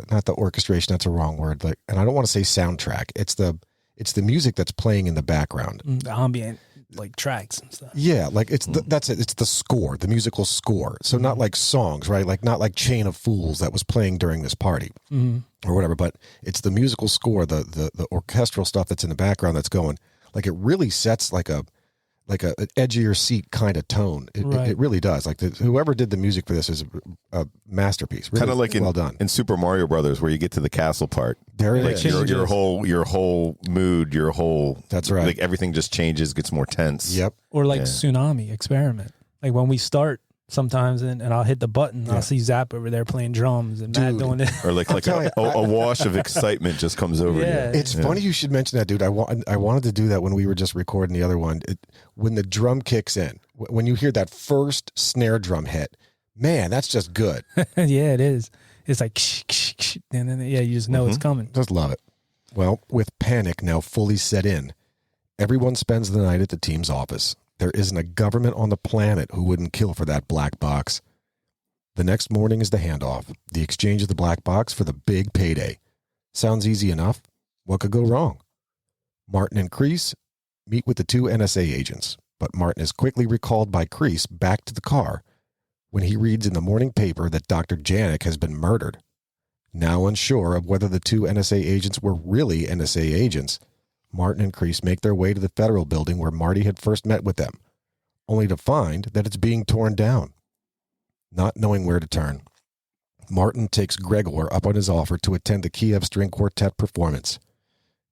not the orchestration. That's a wrong word. Like, and I don't want to say soundtrack. It's the music that's playing in the background. The ambient like tracks and stuff. Yeah, like that's it. It's the score, the musical score. So not like songs, right? Like not like Chain of Fools that was playing during this party or whatever. But it's the musical score, the orchestral stuff that's in the background that's going. Like it really sets like an edge of your seat kind of tone. It really does. Like whoever did the music for this is a masterpiece. Really, kind of like well done. In Super Mario Brothers, where you get to the castle part. There it is. Your whole mood, that's right. Like everything just changes, gets more tense. Yep. Or like Tsunami Experiment. Like when we start sometimes and I'll hit the button, I'll see Zap over there playing drums and Matt doing it. Or like a wash of excitement just comes over you. It's funny you should mention that, dude. I wanted to do that when we were just recording the other one. When the drum kicks in, when you hear that first snare drum hit, man, that's just good. Yeah, it is. It's like, and then you just know it's coming. Just love it. Well, with panic now fully set in, everyone spends the night at the team's office. There isn't a government on the planet who wouldn't kill for that black box. The next morning is the handoff, the exchange of the black box for the big payday. Sounds easy enough. What could go wrong? Martin and Kreese meet with the two NSA agents, but Martin is quickly recalled by Kreese back to the car when he reads in the morning paper that Dr. Janik has been murdered. Now unsure of whether the two NSA agents were really NSA agents, Martin and Kreese make their way to the federal building where Marty had first met with them, only to find that it's being torn down. Not knowing where to turn, Martin takes Gregor up on his offer to attend the Kiev String Quartet performance.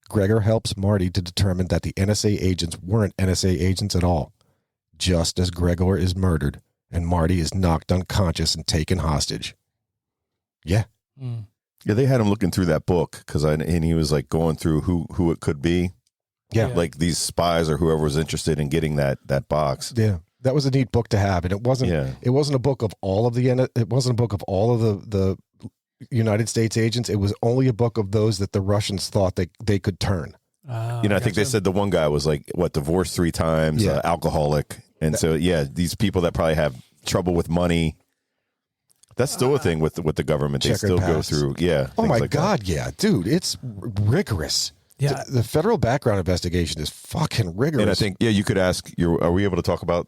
Gregor helps Marty to determine that the NSA agents weren't NSA agents at all, just as Gregor is murdered and Marty is knocked unconscious and taken hostage. Yeah. Yeah, they had him looking through that book and he was like going through who it could be. Yeah. Like these spies or whoever was interested in getting that box. Yeah. That was a neat book to have, and it wasn't a book of all of the United States agents. It was only a book of those that the Russians thought they could turn. I think they said the one guy was like divorced 3 times, alcoholic, and these people that probably have trouble with money. That's still a thing with the government. They still go through, Oh my like God, yeah, dude, it's rigorous. Yeah, the federal background investigation is fucking rigorous. And I think you could ask are we able to talk about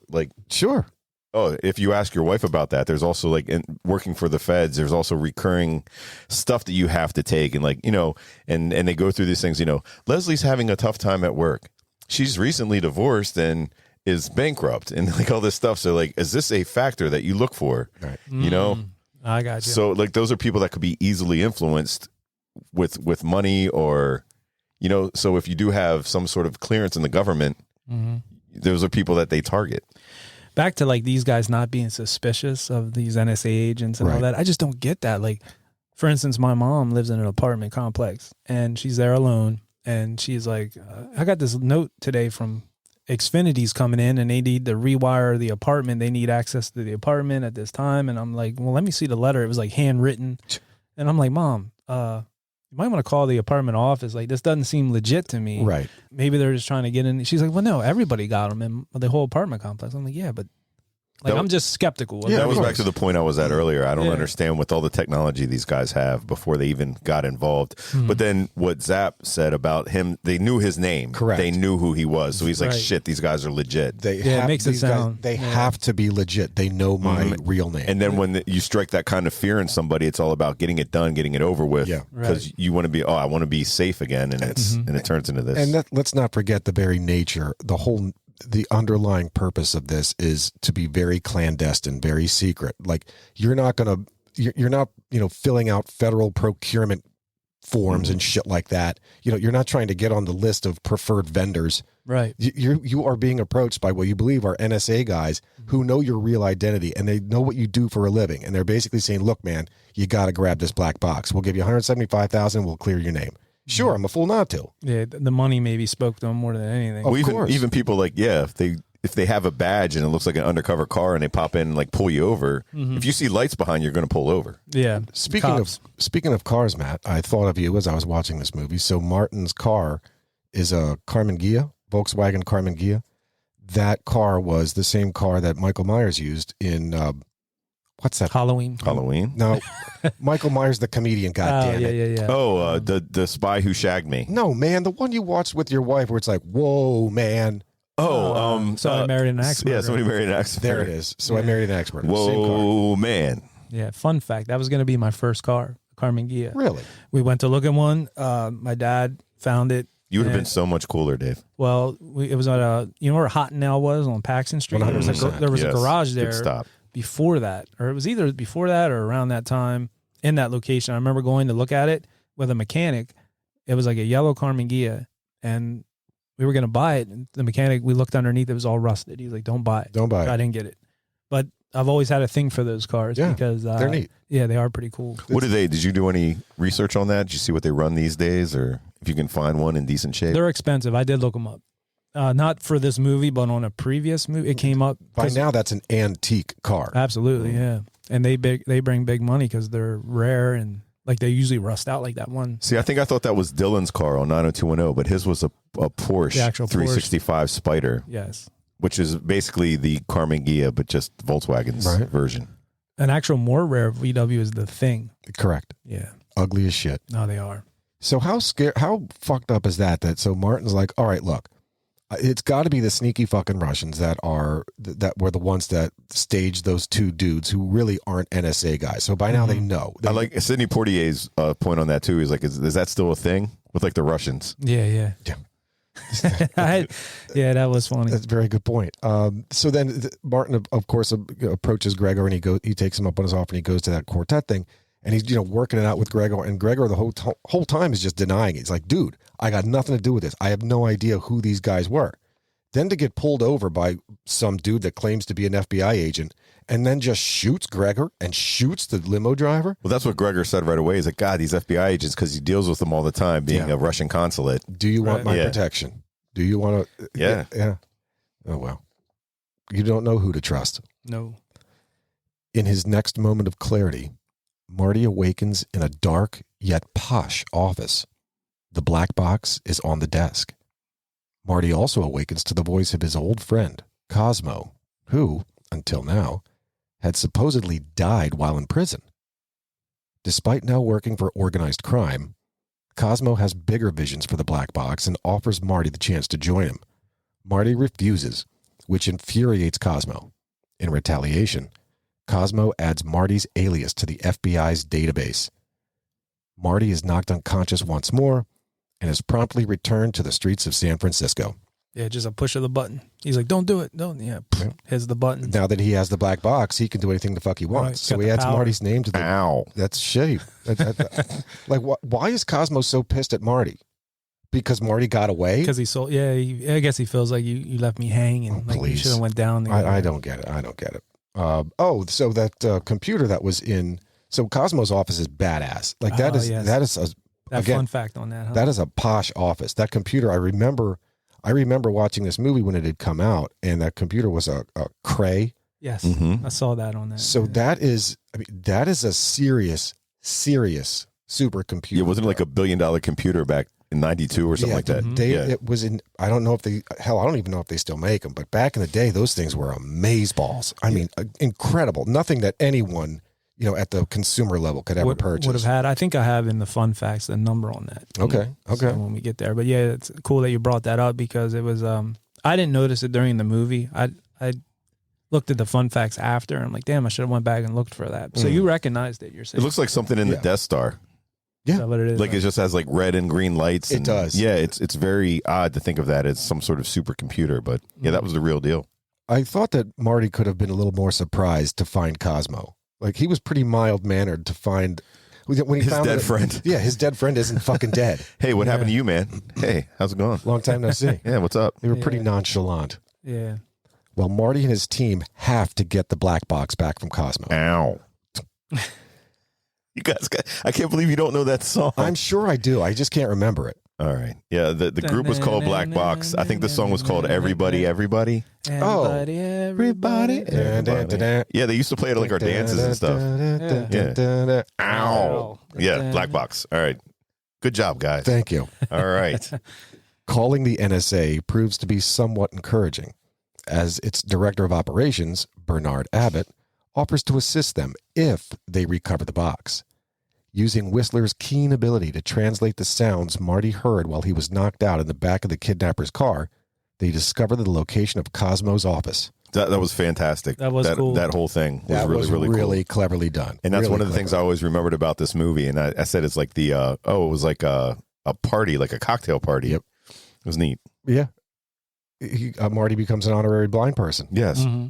Sure. Oh, if you ask your wife about that, there's also working for the feds, there's also recurring stuff that you have to take and and they go through these things, Leslie's having a tough time at work. She's recently divorced and is bankrupt and all this stuff. So is this a factor that you look for? Right. I got you. So those are people that could be easily influenced with money or so if you do have some sort of clearance in the government, those are people that they target. Back to these guys not being suspicious of these NSA agents and all that. I just don't get that. For instance, my mom lives in an apartment complex and she's there alone. And she's like, I got this note today from Xfinity's coming in and they need to rewire the apartment. They need access to the apartment at this time. And I'm like, well, let me see the letter. It was handwritten. And I'm like, Mom, you might want to call the apartment office. This doesn't seem legit to me. Right. Maybe they're just trying to get in. She's like, well, no, everybody got them in the whole apartment complex. I'm like, yeah, but I'm just skeptical. That was back to the point I was at earlier. I don't understand with all the technology these guys have before they even got involved. But then what Zap said about him, they knew his name. Correct. They knew who he was. So he's like, shit, these guys are legit. It makes it sound. They have to be legit. They know my real name. And then when you strike that kind of fear in somebody, it's all about getting it done, getting it over with. Yeah. Because you want to be, I want to be safe again. And and it turns into this. And let's not forget the very nature, the underlying purpose of this is to be very clandestine, very secret. You're not filling out federal procurement forms and shit like that. You're not trying to get on the list of preferred vendors. Right. You are being approached by what you believe are NSA guys who know your real identity and they know what you do for a living. And they're basically saying, look, man, you got to grab this black box. We'll give you $175,000. We'll clear your name. Sure, I'm a fool not to. Yeah, the money maybe spoke to them more than anything. Of course. Even people if they have a badge and it looks like an undercover car and they pop in and pull you over, if you see lights behind you, you're going to pull over. Yeah. Speaking of cars, Matt, I thought of you as I was watching this movie. So Martin's car is a Carmen Ghia, Volkswagen Carmen Ghia. That car was the same car that Michael Myers used in what's that? Halloween. No, Michael Myers, the comedian. God damn it. Yeah. Oh, the spy who shagged me. No, man, the one you watched with your wife, where it's like, whoa, man. So I married an axe murderer. Yeah, somebody married an axe murderer. There it is. So I married an axe murderer. Whoa, same car. Man. Yeah. Fun fact: that was going to be my first car, Carmen Ghia. Really? We went to look at one. My dad found it. You would have been so much cooler, Dave. Well, it was at where Hot and L was on Paxton Street. 100%. There was a garage there. Good stop. Before that, or it was either before that or around that time in that location. I remember going to look at it with a mechanic. It was like a yellow Carmen Ghia, and we were going to buy it. And the mechanic, we looked underneath, it was all rusted. He was like, don't buy it. Don't buy it. I didn't get it. But I've always had a thing for those cars because they're neat. Yeah, they are pretty cool. Did you do any research on that? Did you see what they run these days, or if you can find one in decent shape? They're expensive. I did look them up. Not for this movie, but on a previous movie, it came up. By now, that's an antique car. Absolutely, yeah. And they bring big money because they're rare and they usually rust out like that one. See, I thought that was Dylan's car on 90210, but his was a Porsche, the actual 365 Porsche. Spider. Yes. Which is basically the Carmen Ghia, but just Volkswagen's version. An actual more rare VW is the Thing. Correct. Yeah. Ugly as shit. No, they are. So how fucked up is that so Martin's like, all right, look, it's got to be the sneaky fucking Russians that were the ones that staged those two dudes who really aren't NSA guys. So by now they know. I like Sidney Poitier's point on that too. He's like, is that still a thing with like the Russians? Yeah. Yeah, that was funny. That's a very good point. So then Martin, of course, approaches Gregor and he takes him up on his offer and he goes to that quartet thing and he's working it out with Gregor, and Gregor the whole time is just denying it. He's like, dude, I got nothing to do with this. I have no idea who these guys were. Then to get pulled over by some dude that claims to be an FBI agent and then just shoots Gregor and shoots the limo driver. Well, that's what Gregor said right away. He's like, God, these FBI agents, because he deals with them all the time, being a Russian consulate. Do you want my protection? Do you want to? Yeah. Oh, well. You don't know who to trust. No. In his next moment of clarity, Marty awakens in a dark yet posh office. The black box is on the desk. Marty also awakens to the voice of his old friend, Cosmo, who, until now, had supposedly died while in prison. Despite now working for organized crime, Cosmo has bigger visions for the black box and offers Marty the chance to join him. Marty refuses, which infuriates Cosmo. In retaliation, Cosmo adds Marty's alias to the FBI's database. Marty is knocked unconscious once more and is promptly returned to the streets of San Francisco. Yeah, just a push of the button. He's like, don't do it. Don't. Yeah, hits the button. Now that he has the black box, he can do anything the fuck he wants. Right, so he adds Marty's name to the... Ow. That's shitty. Like, why is Cosmo so pissed at Marty? Because Marty got away? Because he sold... Yeah, I guess he feels like you left me hanging. Like you should have went down there. I don't get it. So that computer that was in... So Cosmo's office is badass. Like that is fun fact on that. Huh? That is a posh office. That computer, I remember watching this movie when it had come out, and that computer was a Cray. Yes, I saw that on that. So that is a serious supercomputer. Yeah, wasn't it like $1 billion computer back in '92 or something like that? It was in. I don't know if I don't even know if they still make them. But back in the day, those things were amazeballs. I mean, incredible. Nothing that anyone at the consumer level could ever purchase. Would have had. I think I have in the fun facts the number on that. Okay. So when we get there, but yeah, it's cool that you brought that up because it was. I didn't notice it during the movie. I looked at the fun facts after. And I'm like, damn, I should have went back and looked for that. So you recognized it. You're saying it looks like something in the Death Star. Yeah, is that what it is? Like it just has like red and green lights. It does. Yeah, it's very odd to think of that as some sort of supercomputer, but yeah, that was the real deal. I thought that Marty could have been a little more surprised to find Cosmo. Like he was pretty mild mannered to find when he found his dead friend. Yeah, his dead friend isn't fucking dead. Hey, what happened to you, man? Hey, how's it going? Long time no see. Yeah, what's up? They were pretty nonchalant. Yeah. Well, Marty and his team have to get the black box back from Cosmo. Ow. You guys, I can't believe you don't know that song. I'm sure I do. I just can't remember it. All right. Yeah, the group was called Black Box. I think the song was called Everybody. Everybody. Yeah, they used to play it at like our dances and stuff. Yeah. Ow. Yeah, Black Box. All right. Good job, guys. Thank you. All right. Calling the NSA proves to be somewhat encouraging, as its director of operations, Bernard Abbott, offers to assist them if they recover the box. Using Whistler's keen ability to translate the sounds Marty heard while he was knocked out in the back of the kidnapper's car, they discover the location of Cosmo's office. That was fantastic. That was cool. That whole thing was really cool. Cleverly done. And that's one of the things I always remembered about this movie. And I said it's like it was like a party, like a cocktail party. Yep. It was neat. Yeah. Marty becomes an honorary blind person. Yes. Mm-hmm.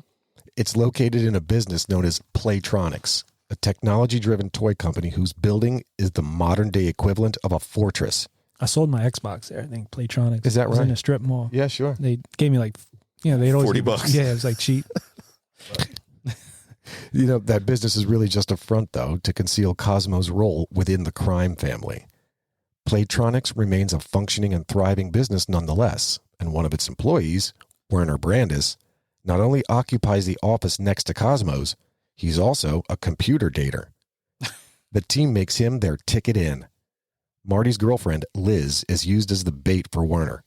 It's located in a business known as Playtronics, a technology-driven toy company whose building is the modern-day equivalent of a fortress. I sold my Xbox there. I think Playtronics. Is that right? It was in a strip mall. Yeah, sure. They gave me like, they'd always $40. Yeah, it was like cheap. That business is really just a front, though, to conceal Cosmo's role within the crime family. Playtronics remains a functioning and thriving business nonetheless, and one of its employees, Werner Brandis, not only occupies the office next to Cosmo's, he's also a computer dater. The team makes him their ticket in. Marty's girlfriend, Liz, is used as the bait for Werner.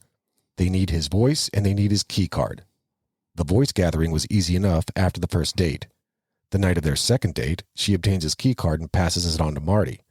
They need his voice and they need his key card. The voice gathering was easy enough after the first date. The night of their second date, she obtains his key card and passes it on to Marty.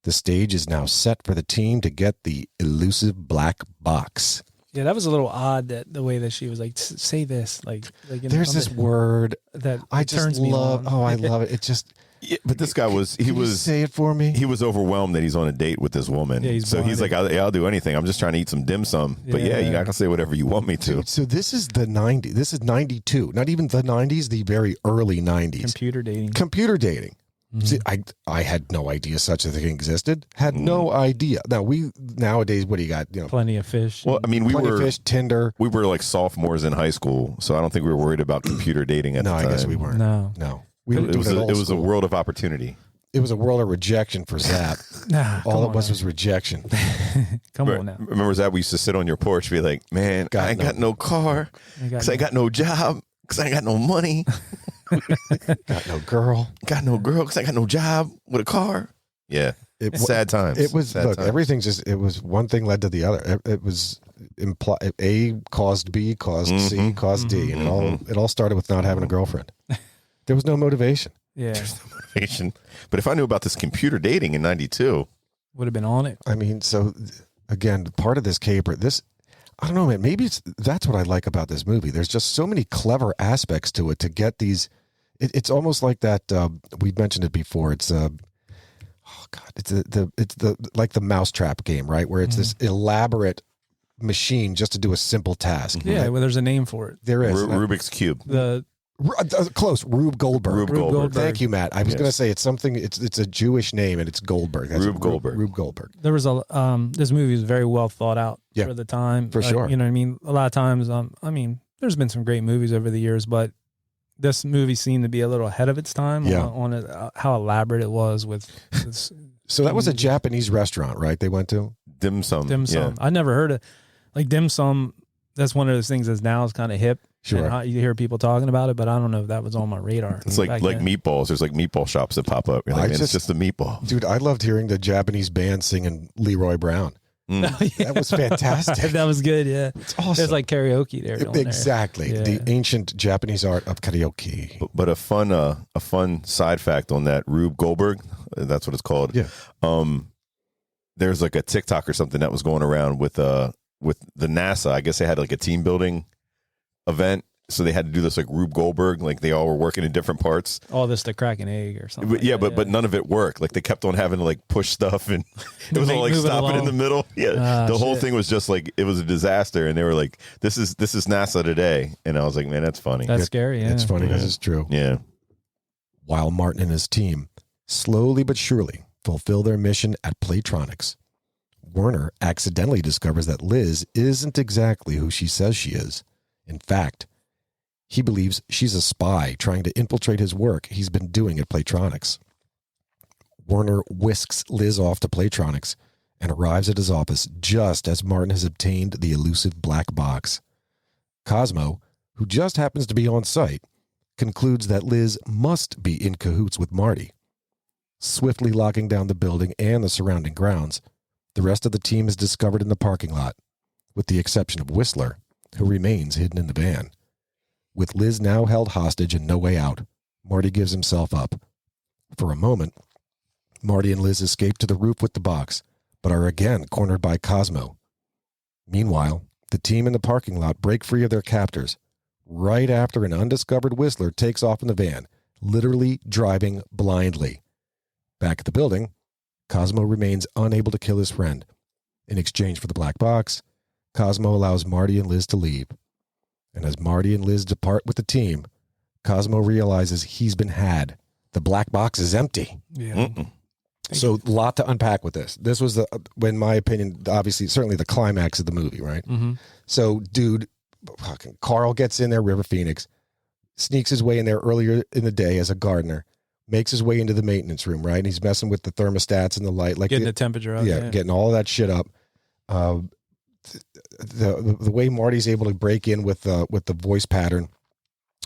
The stage is now set for the team to get the elusive black box. Yeah, that was a little odd, that the way that she was like, say this. Like there's this word that I just turns me love. on. Oh, I love it. It just... Yeah, but this guy was Can you say it for me? He was overwhelmed that he's on a date with this woman. Yeah, so he's like, I'll do anything. I'm just trying to eat some dim sum. But yeah, you can say whatever you want me to. Dude, so this is the 90s. This is 92. Not even the 90s, the very early 90s. Computer dating. Computer dating. See, I had no idea such a thing existed. Had no idea. Now nowadays, what do you got? You know, plenty of fish. Well, I mean, plenty of fish, Tinder. We were like sophomores in high school, so I don't think we were worried about computer dating at the time. No, I guess we weren't. No. It was a world of opportunity. It was a world of rejection for Zap. All it was rejection. Come on now. Remember, Zap, we used to sit on your porch and be like, man, I ain't got no car because I ain't got no job because I ain't got no money. Got no girl because I got no job with a car. Yeah. Sad times. It was, sad look, times. Everything's just, it was one thing led to the other. It was A caused B, caused C, caused D. And it all started with not having a girlfriend. There was no motivation. Yeah. There's no motivation. But if I knew about this computer dating in 92, would have been on it. I mean, so again, part of this caper, I don't know, man, maybe that's what I like about this movie. There's just so many clever aspects to it to get these. It's almost like that. We mentioned it before. It's it's the like the mousetrap game, right? Where it's this elaborate machine just to do a simple task. Yeah, right? well, there's a name for it. There is Rubik's Cube. Close. Rube Goldberg. Rube Goldberg. Thank you, Matt. I was going to say it's something. It's a Jewish name, and it's Goldberg. Rube Goldberg. Rube Goldberg. There was this movie was very well thought out for the time. For sure. You know what I mean? A lot of times, I mean, there's been some great movies over the years, but this movie seemed to be a little ahead of its time on it, how elaborate it was with this. So that was a Japanese restaurant, right? They went to Dim sum. Dim sum. Yeah. I never heard of like dim sum. That's one of those things that now is kind of hip. Sure. And you hear people talking about it, but I don't know if that was on my radar. It's like meatballs. There's like meatball shops that pop up. You're like, it's just a meatball. Dude, I loved hearing the Japanese band singing Leroy Brown. That was fantastic. That was good, yeah. It's awesome. There's like karaoke there. Exactly. Yeah. The ancient Japanese art of karaoke. But a fun side fact on that Rube Goldberg, that's what it's called. Yeah. There's like a TikTok or something that was going around with the NASA. I guess they had like a team building event, so they had to do this like Rube Goldberg, like they all were working in different parts. All this to crack an egg or something. But none of it worked. Like they kept on having to like push stuff, and it was all like stopping in the middle. Yeah, the whole thing was just like it was a disaster, and they were like, "This is NASA today," and I was like, "Man, that's funny. That's scary." Yeah. It's funny because it's true. Yeah. While Martin and his team slowly but surely fulfill their mission at Playtronics, Werner accidentally discovers that Liz isn't exactly who she says she is. In fact, he believes she's a spy trying to infiltrate his work he's been doing at Playtronics. Werner whisks Liz off to Playtronics and arrives at his office just as Martin has obtained the elusive black box. Cosmo, who just happens to be on site, concludes that Liz must be in cahoots with Marty. Swiftly locking down the building and the surrounding grounds, the rest of the team is discovered in the parking lot, with the exception of Whistler, who remains hidden in the van. With Liz now held hostage and no way out, Marty gives himself up. For a moment, Marty and Liz escape to the roof with the box, but are again cornered by Cosmo. Meanwhile, the team in the parking lot break free of their captors, right after an undiscovered Whistler takes off in the van, literally driving blindly. Back at the building, Cosmo remains unable to kill his friend. In exchange for the black box, Cosmo allows Marty and Liz to leave. And as Marty and Liz depart with the team, Cosmo realizes he's been had. The black box is empty. Yeah. So a lot to unpack with this. This was, in my opinion, obviously, certainly the climax of the movie, right? Mm-hmm. So, dude, Carl gets in there, River Phoenix, sneaks his way in there earlier in the day as a gardener, makes his way into the maintenance room, right? And he's messing with the thermostats and the light. Like getting the temperature up. Yeah, getting all that shit up. The way Marty's able to break in with the voice pattern,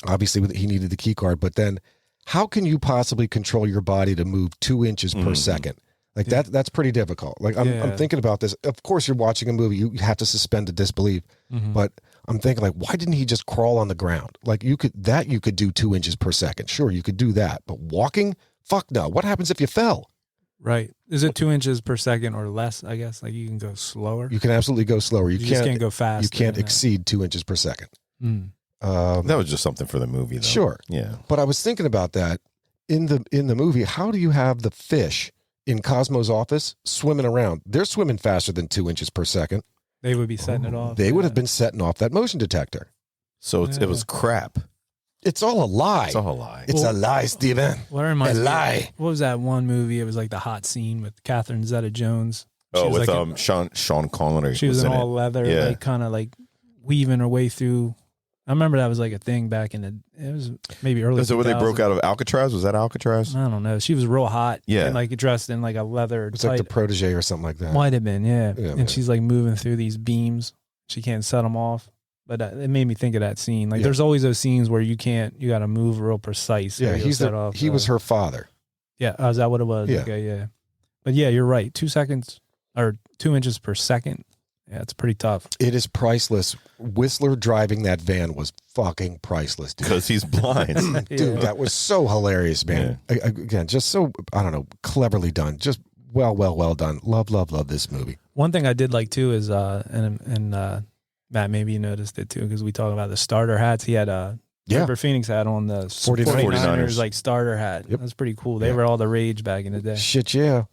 obviously he needed the key card, but then how can you possibly control your body to move 2 inches per second? Like that's pretty difficult. Like I'm thinking about this. Of course, you're watching a movie. You have to suspend the disbelief. But I'm thinking like, why didn't he just crawl on the ground? Like you could do 2 inches per second. Sure, you could do that, but walking, fuck no. What happens if you fell? Right. Is it 2 inches per second or less? I guess like you can go slower. You can absolutely go slower. You just can't go fast. You can't exceed 2 inches per second. That was just something for the movie, though. Sure. Yeah. But I was thinking about that in the movie. How do you have the fish in Cosmo's office swimming around? They're swimming faster than 2 inches per second. They would be setting it off. They would have been setting off that motion detector. So it was crap. It's all a lie. It's all a lie. It's a lie, Steven. A lie. What was that one movie? It was like the hot scene with Catherine Zeta-Jones. Oh, with like Sean Connery. She was in all it. leather, Yeah. like kind of like weaving her way through. I remember that was like a thing back in it was maybe early. Is it when they 2000s. broke out of Alcatraz? Was that Alcatraz? I don't know. She was real hot. Yeah. And like dressed in like a leather. It's like the protege or something like that. Might have been, yeah. Yeah, and man. she's like moving through these beams. She can't set them off. But it made me think of that scene. Like Yeah. there's always those scenes where you got to move real precise. Yeah, or he was her father. Yeah. Oh, is that what it was? Yeah. Okay, yeah. But yeah, you're right. 2 seconds or 2 inches per second. Yeah, it's pretty tough. It is priceless. Whistler driving that van was fucking priceless, dude. Because he's blind. Dude, that was so hilarious, man. Again, just so, I don't know, cleverly done. Just well done. Love this movie. One thing I did like too is, and Matt, maybe you noticed it too, because we talk about the starter hats. He had a River Phoenix hat on, the 49ers like starter hat. Yep. That's pretty cool. They were all the rage back in the day. Shit, yeah.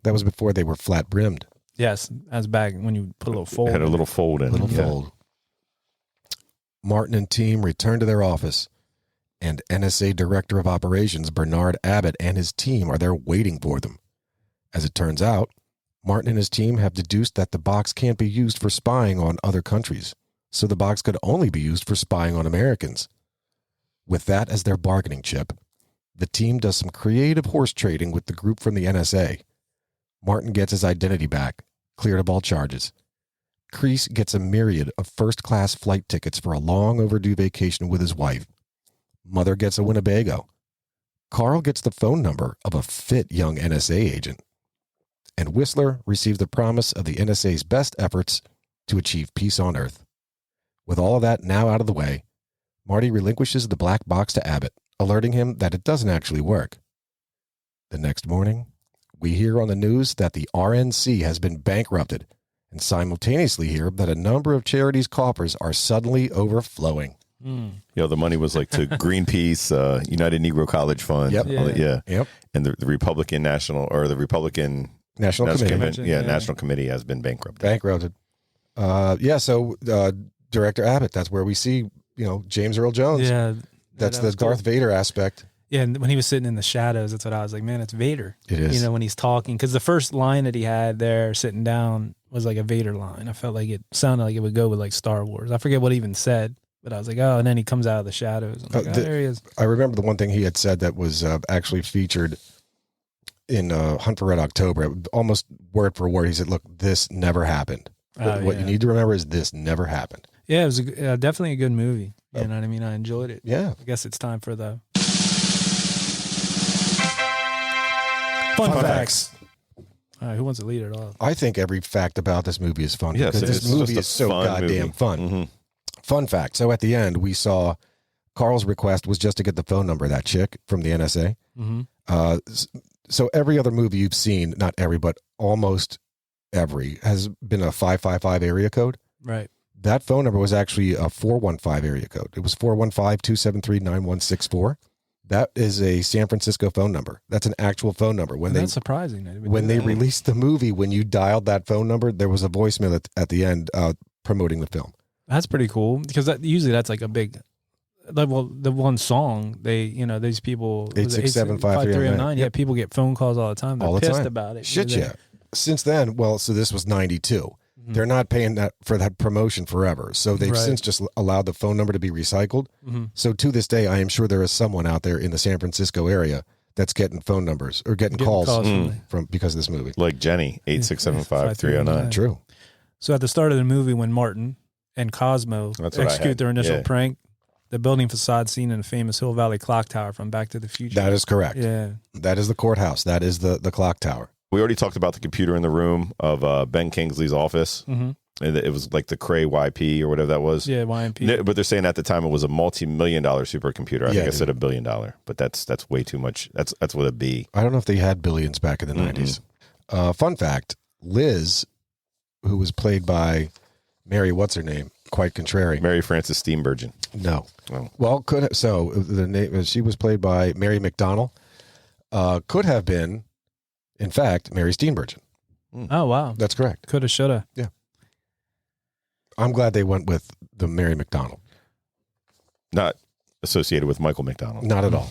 That was before they were flat brimmed. Yes, that's back when you put a little fold. It had a little fold in it. Fold. Martin and team return to their office, and NSA Director of Operations Bernard Abbott and his team are there waiting for them. As it turns out, Martin and his team have deduced that the box can't be used for spying on other countries, so the box could only be used for spying on Americans. With that as their bargaining chip, the team does some creative horse trading with the group from the NSA. Martin gets his identity back, cleared of all charges. Kreese gets a myriad of first-class flight tickets for a long overdue vacation with his wife. Mother gets a Winnebago. Carl gets the phone number of a fit young NSA agent. And Whistler receives the promise of the NSA's best efforts to achieve peace on Earth. With all of that now out of the way, Marty relinquishes the black box to Abbott, alerting him that it doesn't actually work. The next morning, we hear on the news that the RNC has been bankrupted, and simultaneously hear that a number of charities' coffers are suddenly overflowing. The money was like to Greenpeace, United Negro College Fund. Yep. Yep. And the Republican National National Committee. National Committee has been bankrupted. So Director Abbott, that's where we see, James Earl Jones. Yeah. That's the Darth Vader aspect. Yeah, and when he was sitting in the shadows, that's what I was like, man, it's Vader. It is. When he's talking, because the first line that he had there sitting down was like a Vader line. I felt like it sounded like it would go with like Star Wars. I forget what he even said, but I was like, oh, and then he comes out of the shadows. I'm like, there he is. I remember the one thing he had said that was actually featured in Hunt for Red October, almost word for word. He said, look, this never happened. What you need to remember is this never happened. Yeah, it was definitely a good movie. You know what I mean? I enjoyed it. Yeah. I guess it's time for the Fun facts. All right, who wants to lead it off? I think every fact about this movie is fun. Yes, because this movie is so goddamn fun. Mm-hmm. Fun fact. So at the end, we saw Carl's request was just to get the phone number of that chick from the NSA. Mm-hmm. So every other movie you've seen, not every, but almost every, has been a 555 area code. Right. That phone number was actually a 415 area code. It was 415-273-9164. That is a San Francisco phone number. That's an actual phone number. That's surprising. When they released the movie, when you dialed that phone number, there was a voicemail at the end promoting the film. That's pretty cool, because usually that's like a big, the one song these people 867-5309. Yeah, people get phone calls all the time. They're pissed about it. Shit, yeah. Since then, so this was 92. Mm-hmm. They're not paying for that promotion forever. So they've since just allowed the phone number to be recycled. Mm-hmm. So to this day, I am sure there is someone out there in the San Francisco area that's getting phone numbers or getting calls from because of this movie. Like Jenny, 867-5309. True. So at the start of the movie, when Martin and Cosmo execute their initial prank, the building facade seen in the famous Hill Valley Clock Tower from Back to the Future. That is correct. Yeah. That is the courthouse. That is the clock tower. We already talked about the computer in the room of Ben Kingsley's office. Mm-hmm. It was like the Cray YP or whatever that was. Yeah, YMP. But they're saying at the time it was a multi-million-dollar supercomputer. I think I dude. said $1 billion, but that's way too much. That's with a B. I don't know if they had billions back in the 90s. Fun fact, Liz, who was played by Mary, what's her name? Quite contrary. Mary Frances Steenburgen. No. Oh. Well, the name, she was played by Mary McDonnell. Could have been, in fact, Mary Steenburgen. Oh, wow. That's correct. Coulda, shoulda. Yeah. I'm glad they went with the Mary McDonnell. Not associated with Michael McDonald. Not at all.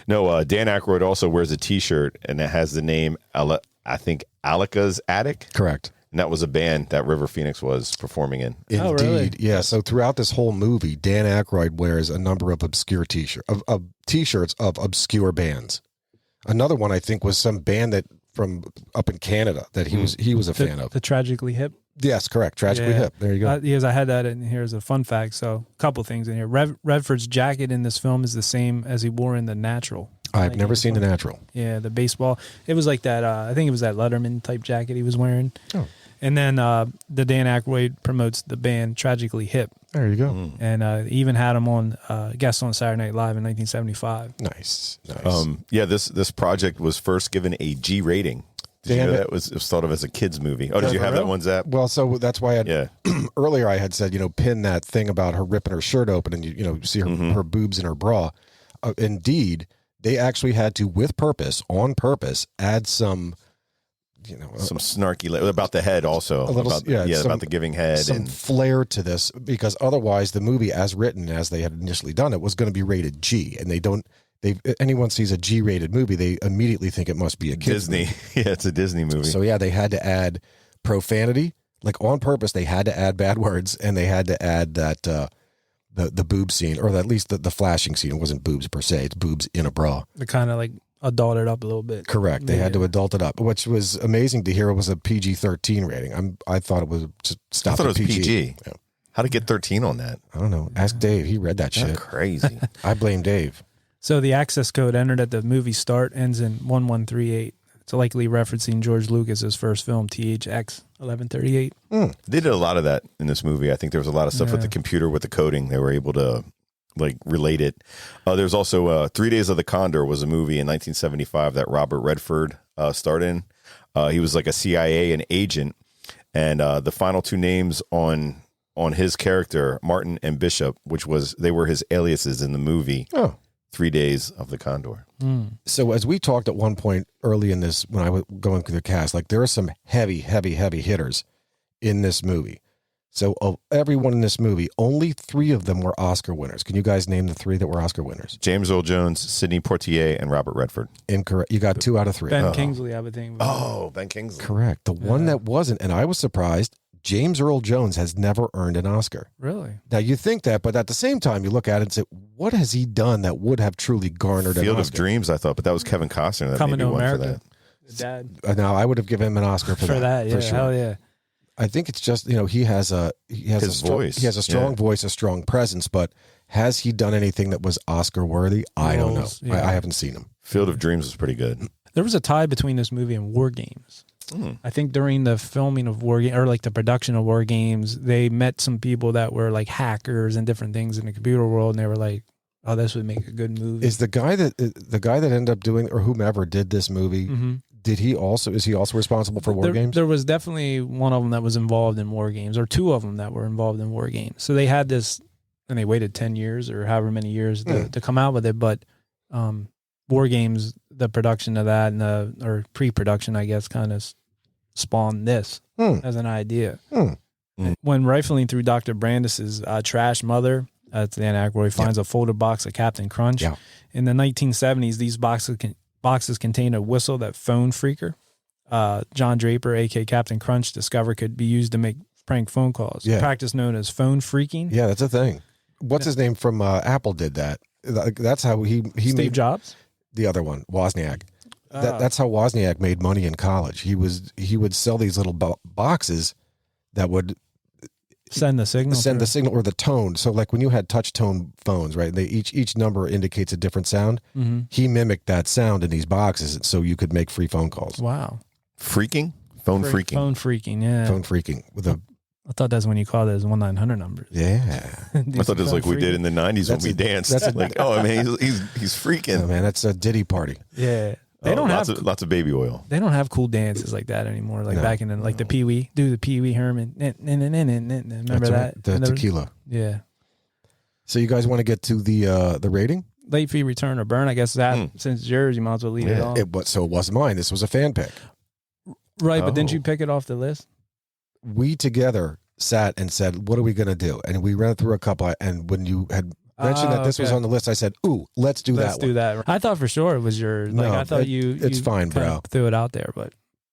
No, Dan Aykroyd also wears a T-shirt, and it has the name, I think, Alika's Attic. Correct. And that was a band that River Phoenix was performing in. Indeed. Oh, really? Yeah. So throughout this whole movie, Dan Aykroyd wears a number of obscure T-shirts of obscure bands. Another one, I think, was some band that from up in Canada that he was a fan of. The Tragically Hip. Yes, correct. Tragically Hip. There you go. Yes, I had that in here as a fun fact. So a couple things in here. Redford's jacket in this film is the same as he wore in The Natural. I've never seen The Natural. Yeah, the baseball. It was like that. I think it was that Letterman type jacket he was wearing. Oh. And then the Dan Aykroyd promotes the band Tragically Hip. There you go. And even had him on guest on Saturday Night Live in 1975. Nice. Yeah, this project was first given a G rating. Did you know that it was thought of as a kid's movie? Oh, did you have that one, Zap? Well, so that's why earlier I had said, pin that thing about her ripping her shirt open and you see her boobs in her bra. Indeed, they actually had to, on purpose, add some, some snarky about the head also. About the giving head some and flair to this, because otherwise the movie, as written, as they had initially done it, was going to be rated G, and they don't. Anyone sees a G-rated movie, they immediately think it must be a kid's Disney. movie. Yeah, it's a Disney movie. So they had to add profanity, like on purpose. They had to add bad words, and they had to add that the boob scene, or at least the flashing scene. It wasn't boobs per se; it's boobs in a bra. They kind of like adulted up a little bit. Correct. They had to adult it up, which was amazing to hear. It was a PG-13 rating. I thought it was just I thought it was PG. Yeah. How to get 13 on that? I don't know. Ask Dave. He read that shit. Crazy. I blame Dave. So the access code entered at the movie start ends in 1138. It's likely referencing George Lucas's first film, THX 1138. They did a lot of that in this movie. I think there was a lot of stuff with the computer, with the coding. They were able to relate it. There's also 3 Days of the Condor was a movie in 1975 that Robert Redford starred in. He was like a CIA an agent, and the final two names on his character, Martin and Bishop, they were his aliases in the movie. Oh. 3 Days of the Condor. So as we talked at one point early in this, when I was going through the cast, there are some heavy hitters in this movie. So of everyone in this movie, only 3 of them were Oscar winners. Can you guys name the 3 that were Oscar winners? James Earl Jones, Sidney Poitier, and Robert Redford. Incorrect. You got 2 out of 3. Ben Kingsley, I would think. Ben Kingsley. Correct. The one that wasn't, and I was surprised, James Earl Jones has never earned an Oscar. Really? Now, you think that, but at the same time, you look at it and say, what has he done that would have truly garnered an Oscar? Field of Dreams, I thought, but that was Kevin Costner that Coming maybe to won America. for that. Dad. Now, I would have given him an Oscar for that. Yeah, for sure. hell yeah. I think it's just, he has a voice. He has a strong voice, a strong presence, but has he done anything that was Oscar worthy? I don't know. Yeah. I haven't seen him. Field of Dreams was pretty good. There was a tie between this movie and War Games. I think during the filming of War Games, or the production of War Games, they met some people that were hackers and different things in the computer world, and they were like, "Oh, this would make a good movie." Is the guy that ended up doing, or whomever did this movie? Is he also responsible for War Games? There was definitely one of them that was involved in War Games, or 2 of them that were involved in War Games. So they had this, and they waited 10 years or however many years to come out with it. But War Games, the production of that or pre-production, I guess, kind of spawned this as an idea. When rifling through Dr. Brandis's trash mother, that's Dan Aykroyd, finds a folded box of Captain Crunch. Yeah. In the 1970s, these boxes contained a whistle that phone phreaker, John Draper, a.k.a. Captain Crunch, discovered could be used to make prank phone calls. Yeah. Practice known as phone phreaking. Yeah, that's a thing. What's his name from Apple did that. That's how he Steve made Jobs? The other one, Wozniak. That's how Wozniak made money in college. He would sell these little boxes that would send the signal or the tone. So when you had touch tone phones, right? They each number indicates a different sound. He mimicked that sound in these boxes, so you could make free phone calls. Wow. Phone phreaking. Phone phreaking, yeah. Phone phreaking with a I thought that's when you called it as 1-900 numbers. Yeah. I thought it was like we did in the 90s when we danced. that's like, oh, man, he's freaking. Oh, man, that's a Diddy party. Yeah. They don't have lots of baby oil. They don't have cool dances like that anymore. Like back in the, like the Pee Wee, do the Pee Wee Herman. Remember that? The tequila. Yeah. So you guys want to get to the rating? Late fee, return or burn. I guess that since it's yours, you might as well leave it on. So it wasn't mine. This was a fan pick. Right, but didn't you pick it off the list? We together sat and said, "What are we going to do?" And we ran through a couple. And when you had mentioned that this was on the list, I said, "Ooh, let's do that. Let's do that." I thought for sure it was yours. Like I thought it's fine, bro. Threw it out there, but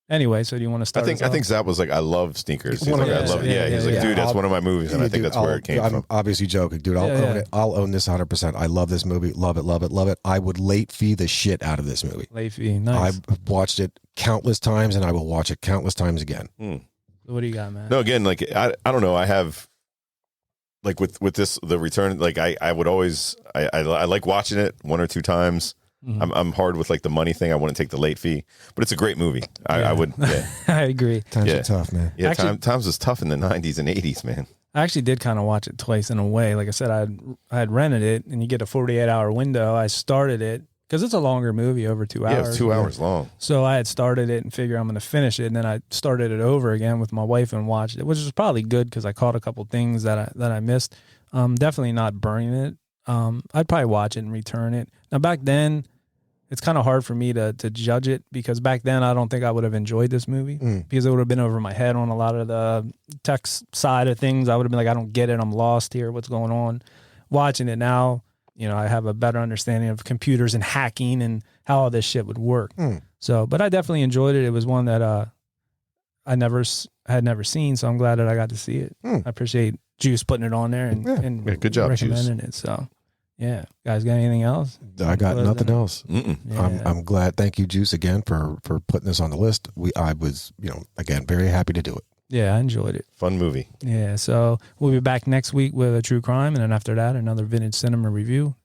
anyway. So do you want to start? I think Zap was like, "I love sneakers." He's like, "I love it." Yeah, he's like, "Dude, that's one of my movies," and I think that's where it came from. I'm obviously joking, dude. I'll own it. I'll own this 100%. I love this movie. Love it. Love it. Love it. I would late fee the shit out of this movie. Late fee, nice. I've watched it countless times, and I will watch it countless times again. What do you got, man? No, again, like I don't know. I have like with this the return. Like I would always I like watching it 1 or 2 times. I'm hard with like the money thing. I wouldn't take the late fee, but it's a great movie. I would. Yeah. I agree. Times are tough, man. Yeah, actually, times was tough in the 90s and 80s, man. I actually did kind of watch it twice in a way. Like I said, I had rented it, and you get a 48-hour window. I started it because it's a longer movie, over 2 hours. Yeah, it's 2 hours long. So I had started it and figured I'm going to finish it, and then I started it over again with my wife and watched it, which was probably good because I caught a couple things that I missed. Definitely not burning it. I'd probably watch it and return it. Now back then, it's kind of hard for me to judge it because back then I don't think I would have enjoyed this movie because it would have been over my head on a lot of the tech side of things. I would have been like, I don't get it. I'm lost here. What's going on? Watching it now, I have a better understanding of computers and hacking and how all this shit would work. So, but I definitely enjoyed it. It was one that I had never seen, so I'm glad that I got to see it. I appreciate Juice putting it on there and good job, recommending Juice. it. So, yeah, guys, got anything else? I got nothing else. Yeah. I'm glad. Thank you, Juice, again for putting this on the list. I was, again, very happy to do it. Yeah, I enjoyed it. Fun movie. Yeah, so we'll be back next week with a true crime, and then after that, another vintage cinema review.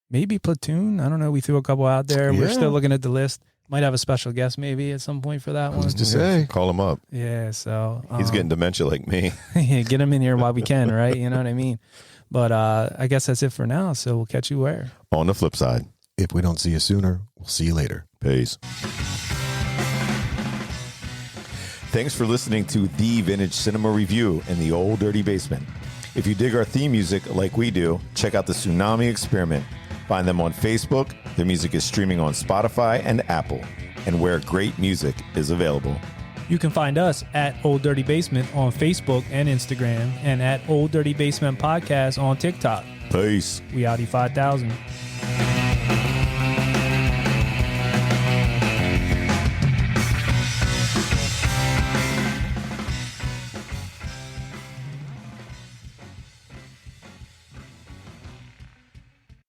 Maybe Platoon. I don't know. We threw a couple out there. Yeah. We're still looking at the list. Might have a special guest maybe at some point for that one. To say, call him up. Yeah, so He's getting dementia like me. get him in here while we can, right? You know what I mean? But I guess that's it for now. So we'll catch you where? On the flip side. If we don't see you sooner, we'll see you later. Peace. Thanks for listening to The Vintage Cinema Review in the Old Dirty Basement. If you dig our theme music like we do, check out the Tsunami Experiment. Find them on Facebook. Their music is streaming on Spotify and Apple, and where great music is available. You can find us at Old Dirty Basement on Facebook and Instagram, and at Old Dirty Basement Podcast on TikTok. Peace. We Audi 5000.